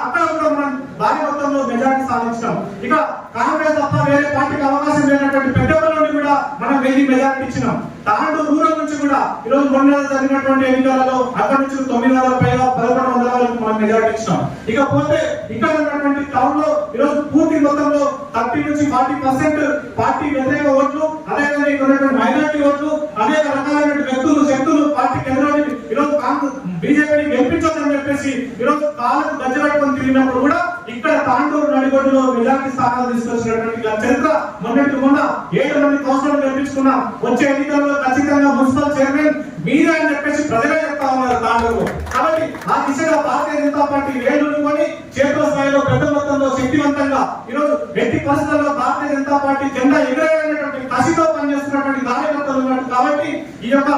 అక్కడ కూడా మనం భారీ మొత్తంలో మెజారిటీ సాధించాం. ఇక కాంగ్రెస్ తప్ప వేరే పార్టీకి అవకాశం లేనటువంటి పెద్దల నుండి కూడా మనం 1000 మెజారిటీ ఇచ్చినాం. తాండూరు రూరల్ నుంచి కూడా ఈరోజు మొన్న జరిగినటువంటి ఎన్నికలలో అక్కడ నుంచి 900 పైగా 1100 వరకు మనం మెజారిటీ ఇచ్చినాం. ఇకపోతే ఇక్కడ ఉన్నటువంటి టౌన్ లో ఈరోజు పూర్తి మొత్తంలో 30 నుంచి 40% పార్టీ వ్యతిరేక ఓట్లు, అదేవిధంగా ఇక్కడ ఉన్నటువంటి మైనారిటీ ఓట్లు, అనేక రకాలైన వ్యక్తులు శక్తులు పార్టీకి ఎదురని ఈరోజు కాంగ్రెస్ బీజేపీని గెలిపించొద్దని చెప్పేసి ఈరోజు కాలకు గజ్జపెట్టుకొని తిరిగినప్పుడు కూడా ఇక్కడ తాండూరు నడిగొడ్డులో మెజారిటీ స్థానాలు తీసుకొచ్చినటువంటి చరిత్ర. మొన్నటి మొన్న 7 మంది కౌన్సిలర్లు గెలిపించుకున్నాం. వచ్చే ఎన్నికల్లో ఖచ్చితంగా మున్సిపల్ చైర్మన్ మీరే అని చెప్పేసి ప్రజలే చెప్తా ఉన్నారు తాండూరులో. కాబట్టి ఆ దిశగా భారతీయ జనతా పార్టీ వేలుకొని క్షేత్ర స్థాయిలో పెద్ద మొత్తంలో శక్తివంతంగా ఈరోజు ఎట్టి పరిస్థితుల్లో భారతీయ జనతా పార్టీ జెండా ఎదురైనటువంటి కసితో పనిచేస్తున్నటువంటి కార్యకర్తలు ఉన్నారు. కాబట్టి ఈ యొక్క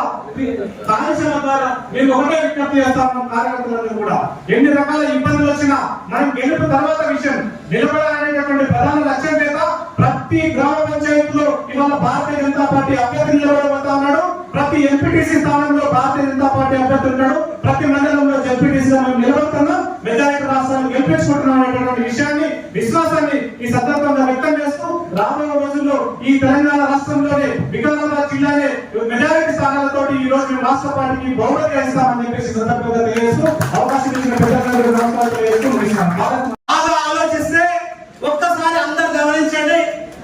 కార్యశాల ద్వారా మేము ఒకటే విజ్ఞప్తి చేస్తాం, కార్యకర్తలందరూ కూడా ఎన్ని రకాల ఇబ్బందులు వచ్చినా మనం గెలుపు తర్వాత విషయం నిలబడాలనేటువంటి ప్రధాన లక్ష్యం చేత ప్రతి గ్రామ పంచాయతీలో ఇవాళ భారతీయ జనతా పార్టీ అభ్యర్థి నిలబడబోతా ఉన్నాడు. ప్రతి ఎంపీటీసీ స్థానంలో భారతీయ జనతా పార్టీ అభ్యర్థి ఉన్నాడు. ప్రతి మండలంలో ఎంపీటీసీగా మేము నిలబడుతున్నాం. మెజారిటీ రాష్ట్రాన్ని గెలిపించుకుంటున్నాం అనేటువంటి విషయాన్ని విశ్వాసాన్ని ఈ సందర్భంగా వ్యక్తం చేస్తూ రాబోయే రోజుల్లో ఈ తెలంగాణ రాష్ట్రంలోనే వికారాబాద్ జిల్లానే మెజారిటీ స్థానాలతోటి ఈ రోజు మేము రాష్ట్ర పార్టీకి బహుమతి ఇస్తామని చెప్పేసి సందర్భంగా తెలియజేస్తూ అవకాశం ఇచ్చిన పెద్దలందరూ నమస్కారాలు తెలియజేస్తూ ఆలోచిస్తే ఒక్కసారి అందరు గమనించండి,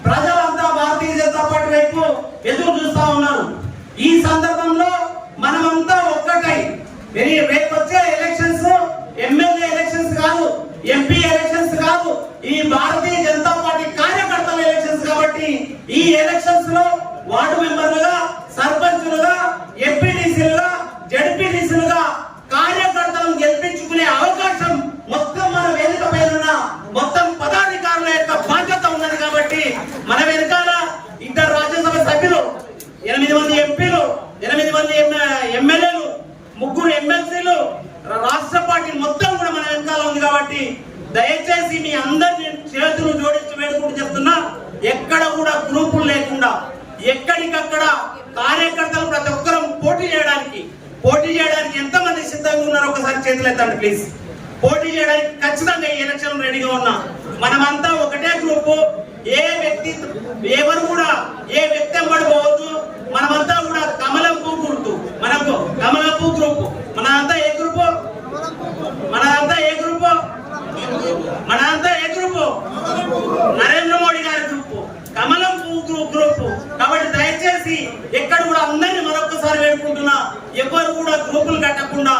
ప్రజలంతా భారతీయ జనతా పార్టీ వైపు ఎదురు చూస్తా ఉన్నారు. ఈ సందర్భంలో మనమంతా ఒక్కటై రేపు వచ్చే ఎలక్షన్స్ ఎమ్మెల్యే ఎలక్షన్స్ కాదు, ఎంపీ ఎలక్షన్స్ కాదు, ఈ భారతీయ జనతా పార్టీ కార్యకర్తల ఎలక్షన్స్. కాబట్టి ఈ ఎలక్షన్స్ లో వార్డు మెంబర్లుగా, సర్పంచులుగా, ఎంపీటీసీలుగా, జడ్పీటీసీలుగా కార్యకర్తలను గెలిపించుకునే అవకాశం మొత్తం మన వేదిక పైన మొత్తం పదాధికారుల యొక్క బాధ్యత ఉన్నది. కాబట్టి మన వెనకాల 2 రాజ్యసభ సభ్యులు, 8 మంది ఎంపీలు, 8 మంది ఎమ్మెల్యేలు, 3 ఎమ్మెల్సీలు, రాష్ట్ర పార్టీ మొత్తం కూడా మన వెనకాల ఉంది. కాబట్టి దయచేసి మీ అందరిని చేతులు జోడించి వేడుకుంటూ చెప్తున్నా, ఎక్కడ కూడా గ్రూపులు లేకుండా ఎక్కడికక్కడ కార్యకర్తలు ప్రతి ఒక్కరూ పోటీ చేయడానికి ఎంతమంది సిద్ధంగా ఉన్నారో ఒకసారి చేతులు ఎత్తండి ప్లీజ్. పోటీ చేయడానికి ఖచ్చితంగా ఈ ఎలక్షన్ రెడీగా ఉన్నా. మనమంతా ఒకటే గ్రూపు, ఏ వ్యక్తి ఎవరు కూడా ఏ వ్యక్తి ఎంబడిపోవద్దు. మనమంతా కూడా కమలం పువ్వు గుర్తు, మనకు కమలం పువ్వు గ్రూపు. మనంతా ఏ గ్రూపు? నరేంద్ర మోడీ గారి గ్రూపు, కమలం పువ్వు గ్రూపు. కాబట్టి దయచేసి ఎక్కడ కూడా అందరినీ మరొకసారి వేడుకుంటున్నా, ఎవరు కూడా గ్రూపులు కట్టకుండా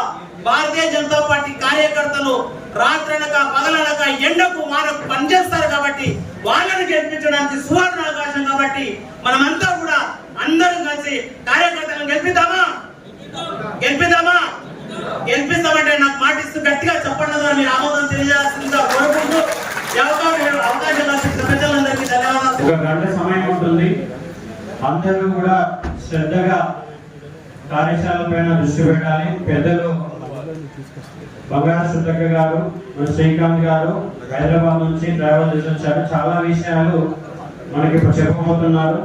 భారతీయ జనతా పార్టీ కార్యకర్తలు రాత్రనక పగలనక ఎండకు వానకు పనిచేస్తారు. కాబట్టి వాళ్ళని గెలిపించడానికి సువర్ణ అవకాశం. కాబట్టి మనమంతా కూడా అందరం కలిసి కార్యకర్తలను గెలిపిద్దామా? గంట సమయం ఉంటుంది. అందరూ కూడా శ్రద్ధగా కార్యశాల పైన దృష్టి పెట్టాలి. పెద్దలు బంగారు సుబ్బక్క గారు, శ్రీకాంత్ గారు హైదరాబాద్ నుంచి ట్రావెల్ చేసి వచ్చారు. చాలా విషయాలు మనకి ఇప్పుడు చెప్పబోతున్నారు.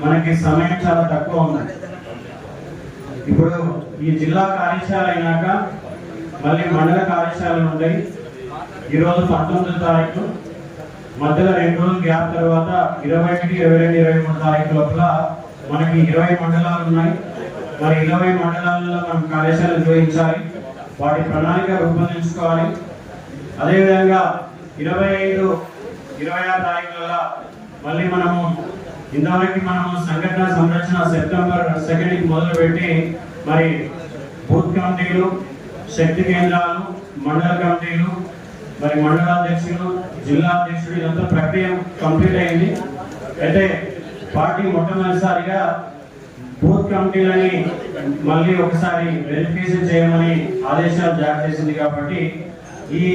మనకి సమయం చాలా తక్కువ ఉంది. ఇప్పుడు ఈ జిల్లా కార్యశాల అయినాక మళ్ళీ మండల కార్యశాలలు ఉంటాయి. ఈరోజు 19వ తారీఖు, మధ్యలో 2 రోజులు గ్యాప్ తర్వాత 21, 22, 23 తారీఖు లోపల మనకి 20 మండలాలు ఉన్నాయి. మరి 20 మండలాల్లో మనం కార్యశాల నిర్వహించాలి, వాటి ప్రణాళిక రూపొందించుకోవాలి. అదేవిధంగా 25, 26 తారీఖులలో మళ్ళీ మనము ఇంతవరకు సంఘటన సంరక్షణ సెప్టెంబర్ 2కి మొదలుపెట్టి మరి బూత్ కమిటీలు, శక్తి కేంద్రాలు, మండల కమిటీలు, మరి మండలాధ్యక్షులు, జిల్లా అధ్యక్షుడు, ఇదంతా ప్రక్రియ కంప్లీట్ అయింది. అయితే పార్టీ మొట్టమొదటిసారిగా బూత్ కమిటీలని మళ్ళీ ఒకసారి వెరిఫికేషన్ చేయమని ఆదేశాలు జారీ చేసింది. కాబట్టి ఈ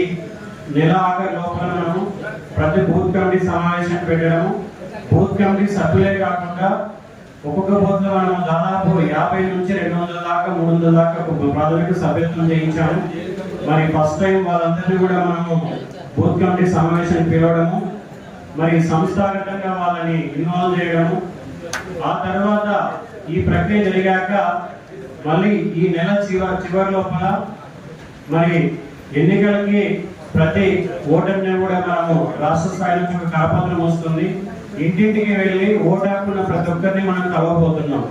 నెల ఆఖరి లోపల మనము ప్రతి బూత్ కమిటీ సమావేశం పెట్టడము, బూత్ కమిటీ సభ్యులే కాకుండా ఒక్కొక్క బూత్ లో మనం దాదాపు 50 నుంచి 200 దాకా 300 దాకా ప్రాథమిక సభ్యత్వం చేయించాము. మరి ఫస్ట్ టైం వాళ్ళందరినీ కూడా మనము బూత్ కమిటీ సమావేశం పిలవడము, మరి సంస్థాగతంగా వాళ్ళని ఇన్వాల్వ్ చేయడము. ఆ తర్వాత ఈ ప్రక్రియ జరిగాక మళ్ళీ ఈ నెల చివరి లోపల మరి ఎన్నికలకి ప్రతి ఓటర్ని కూడా మనము రాష్ట్ర స్థాయి నుంచి ఒక కరపత్రం వస్తుంది. ఇంటింటికి వెళ్ళి ఓటు హక్కున్న ప్రతి ఒక్కరిని మనం కలవబోతున్నాం.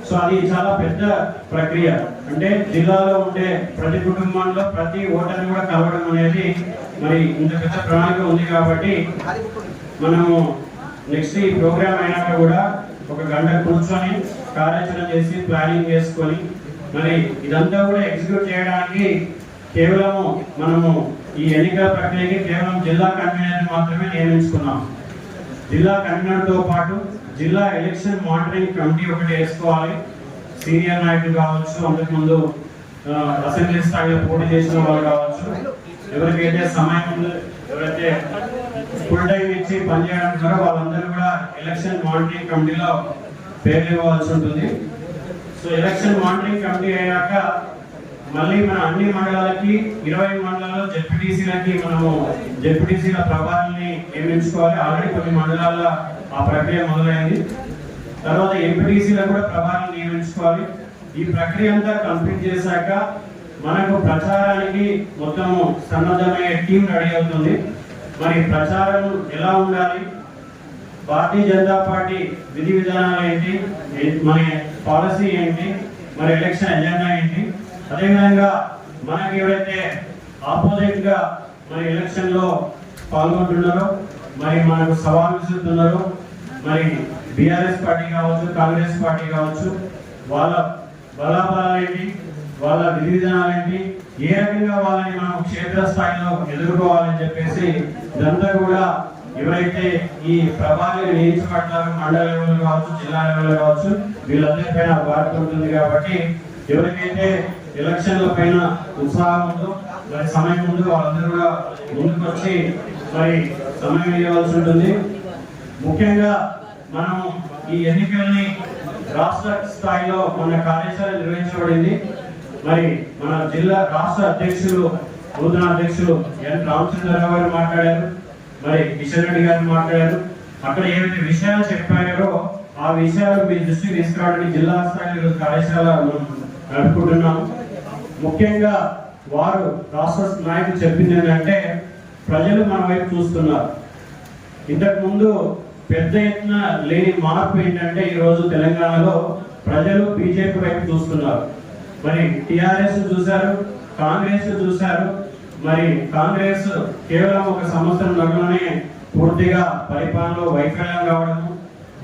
సో అది చాలా పెద్ద ప్రక్రియ. అంటే జిల్లాలో ఉండే ప్రతి కుటుంబంలో ప్రతి ఓటర్ని కూడా కలవడం అనేది మరి ఇంత పెద్ద ప్రణాళిక ఉంది. కాబట్టి మనము నెక్స్ట్ ఈ ప్రోగ్రామ్ అయినాక కూడా ఒక గంట కూర్చొని కార్యాచరణ చేసి ప్లానింగ్ చేసుకొని మరి ఇదంతా కూడా ఎగ్జిక్యూట్ చేయడానికి కేవలము మనము ఈ ఎన్నికల ప్రక్రియకి కేవలం జిల్లా కన్వీనర్ మాత్రమే నియమించుకున్నాం. జిల్లా కన్వీనర్ తో పాటు జిల్లా ఎలక్షన్ మానిటరింగ్ కమిటీ ఒకటి వేసుకోవాలి. సీనియర్ నాయకులు కావచ్చు, అంతకుముందు అసెంబ్లీ స్థాయిలో పోటీ చేసిన వాళ్ళు కావచ్చు, ఎవరికైతే సమయం ఉందో, ఎవరైతే ఫుల్ టైం ఇచ్చి పనిచేయడం వాళ్ళందరూ కూడా ఎలక్షన్ మానిటరింగ్ కమిటీలో పేర్లు ఇవ్వాల్సి ఉంటుంది. సో ఎలక్షన్ మానిటరింగ్ కమిటీ అయ్యాక మళ్ళీ మన అన్ని మండలాలకి 20 మండలాల్లో జెడ్పీటీసీలకి మనము జెడ్పీటీసీల ప్రభావాన్ని నియమించుకోవాలి. ఆల్రెడీ కొన్ని మండలాల్లో ఆ ప్రక్రియ మొదలైంది. తర్వాత ఎంపీటీసీలకు కూడా ప్రభావాన్ని నియమించుకోవాలి. ఈ ప్రక్రియ అంతా కంప్లీట్ చేశాక మనకు ప్రచారానికి మొత్తము సన్నద్ధమయ్యే టీం రెడీ అవుతుంది. మరి ప్రచారం ఎలా ఉండాలి, భారతీయ జనతా పార్టీ విధి విధానాలు ఏంటి, మన పాలసీ ఏంటి, మరి ఎలక్షన్ ఎజెండా ఏంటి, అదేవిధంగా మనకి ఎవరైతే ఆపోజిట్ గా మరి ఎలక్షన్ లో పాల్గొంటున్నారో, మరి మనకు సవాల్ విసురుతున్నారో, మరి బీఆర్ఎస్ పార్టీ కావచ్చు, కాంగ్రెస్ పార్టీ కావచ్చు, వాళ్ళ బలాబలాలు ఏంటి, వాళ్ళ విధి విధానాలు ఏంటి, ఏ రకంగా వాళ్ళని మనం క్షేత్ర స్థాయిలో ఎదుర్కోవాలని చెప్పేసి ఇదంతా కూడా ఎవరైతే ఈ ప్రభావాలు నియమించబడతారో మండల లెవెల్ కావచ్చు, జిల్లా లెవెల్ కావచ్చు, వీళ్ళందరి పైన బాధ్యత ఉంటుంది. కాబట్టి ఎవరికైతే ఎలక్షన్ల పైన ఉత్సాహం ఉందో, మరి సమయం ఉందో వాళ్ళందరూ కూడా ముందుకు వచ్చి మరి సమయం ఇవ్వాల్సి ఉంటుంది. ముఖ్యంగా మనం ఈ ఎన్నికల్ని రాష్ట్ర స్థాయిలో మన కార్యశాల నిర్వహించబడింది. మరి మన జిల్లా రాష్ట్ర అధ్యక్షులు, నూతన అధ్యక్షులు ఎన్ రామచంద్రరావు గారు మాట్లాడారు, మరి కిషన్ రెడ్డి గారు మాట్లాడారు. అక్కడ ఏవైతే విషయాలు చెప్పారో ఆ విషయాలు మీ దృష్టికి తీసుకురావడానికి జిల్లా స్థాయిలో కార్యశాల నడుపుకుంటున్నాము. ముఖ్యంగా వారు రాష్ట్ర నాయకులు చెప్పింది ఏంటంటే ప్రజలు మన వైపు చూస్తున్నారు. ఇంతకు ముందు పెద్ద ఎత్తున లేని మార్పు ఏంటంటే ఈరోజు తెలంగాణలో ప్రజలు బీజేపీ వైపు చూస్తున్నారు. మరి టిఆర్ఎస్ చూశారు, కాంగ్రెస్ చూశారు. మరి కాంగ్రెస్ కేవలం ఒక సంవత్సరంలోనే పూర్తిగా పరిపాలనలో వైఫల్యం కావడము,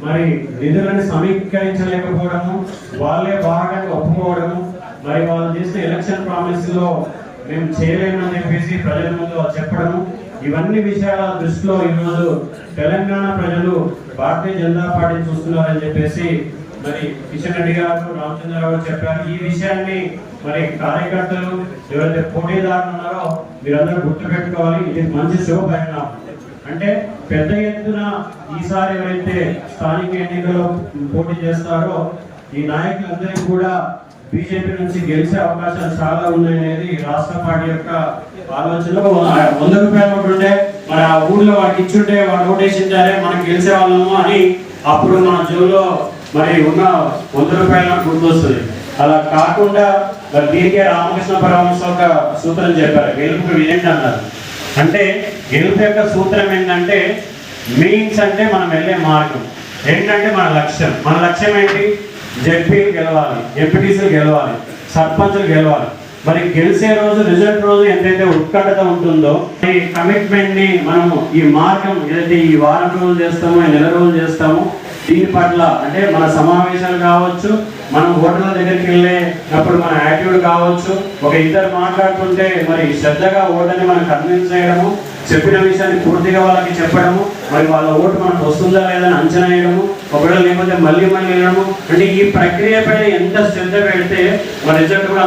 మరి నిధులను సమీకరించలేకపోవడము, వాళ్ళే భాగంగా ఒప్పుకోవడము, మరి వాళ్ళు చేసిన ఎలక్షన్ ప్రామిస్ లో మేము చేయలేమని చెప్పేసి ప్రజల ముందు చెప్పడము, ఇవన్నీ విషయాల దృష్టిలో ఈరోజు తెలంగాణ ప్రజలు భారతీయ జనతా పార్టీ చూస్తున్నారని చెప్పేసి మరి కిషన్ రెడ్డి గారు, రామచంద్రరావు చెప్పారు. ఈ విషయాన్ని మరి కార్యకర్తలు ఎవరైతే పోటీదారులు ఉన్నారో మీరందరూ గుర్తుపెట్టుకోవాలి. ఇది మంచి శుభ పరిణామం. అంటే పెద్ద ఎత్తున ఈసారి ఎవరైతే స్థానిక ఎన్నికల్లో పోటీ చేస్తారో ఈ నాయకులందరికీ కూడా బీజేపీ నుంచి గెలిచే అవకాశాలు చాలా ఉన్నాయనేది రాష్ట్ర పార్టీ యొక్క ఆలోచనలో 100 రూపాయల నోటు ఉంటే మరి ఆ ఊళ్ళో వాడికి ఇచ్చుంటే వాడు ఓటేసింటారే మనం గెలిచే వాళ్ళము అని అప్పుడు మన జోలో మరి ఉన్న 100 రూపాయల నోటు గుర్తొస్తుంది. అలా కాకుండా మరి దీనికే రామకృష్ణ పరమహంస ఒక సూత్రం చెప్పారు, గెలుపుకు ఏంటి అన్నారు. అంటే గెలుపు యొక్క సూత్రం ఏంటంటే మీన్స్ అంటే మనం వెళ్ళే మార్గం ఏంటంటే మన లక్ష్యం ఏంటి? జడ్పీలు గెలవాలి, ఎంపీటీసీలు గెలవాలి, సర్పంచులు గెలవాలి. మరి గెలిచే రోజు రిజల్ట్ రోజు ఎంతైతే ఉత్కంఠత ఉంటుందో ఈ కమిట్మెంట్ ని మనము ఈ మార్గం ఏదైతే ఈ వారం రోజులు చేస్తామో ఈ నెల రోజులు చేస్తామో దీని పట్ల అంటే మన సమావేశాలు కావచ్చు, మనం ఓటర్ల దగ్గరికి వెళ్ళేటప్పుడు మన యాటిట్యూడ్ కావచ్చు, ఒక ఇద్దరు మాట్లాడుతుంటే మరి శ్రద్ధగా ఓటర్ని మనం కన్విన్స్ చేయడము, చెప్పిన విషయాన్ని పూర్తిగా వాళ్ళకి చెప్పడము, మరి వాళ్ళ ఓటు మనకు వస్తుందా లేదని అంచనా వేయడము, ఒకవేళ లేకపోతే మళ్ళీ వెళ్ళడము. అంటే ఈ ప్రక్రియ పైన ఎంత శ్రద్ధ పెడితే మన రిజల్ట్ కూడా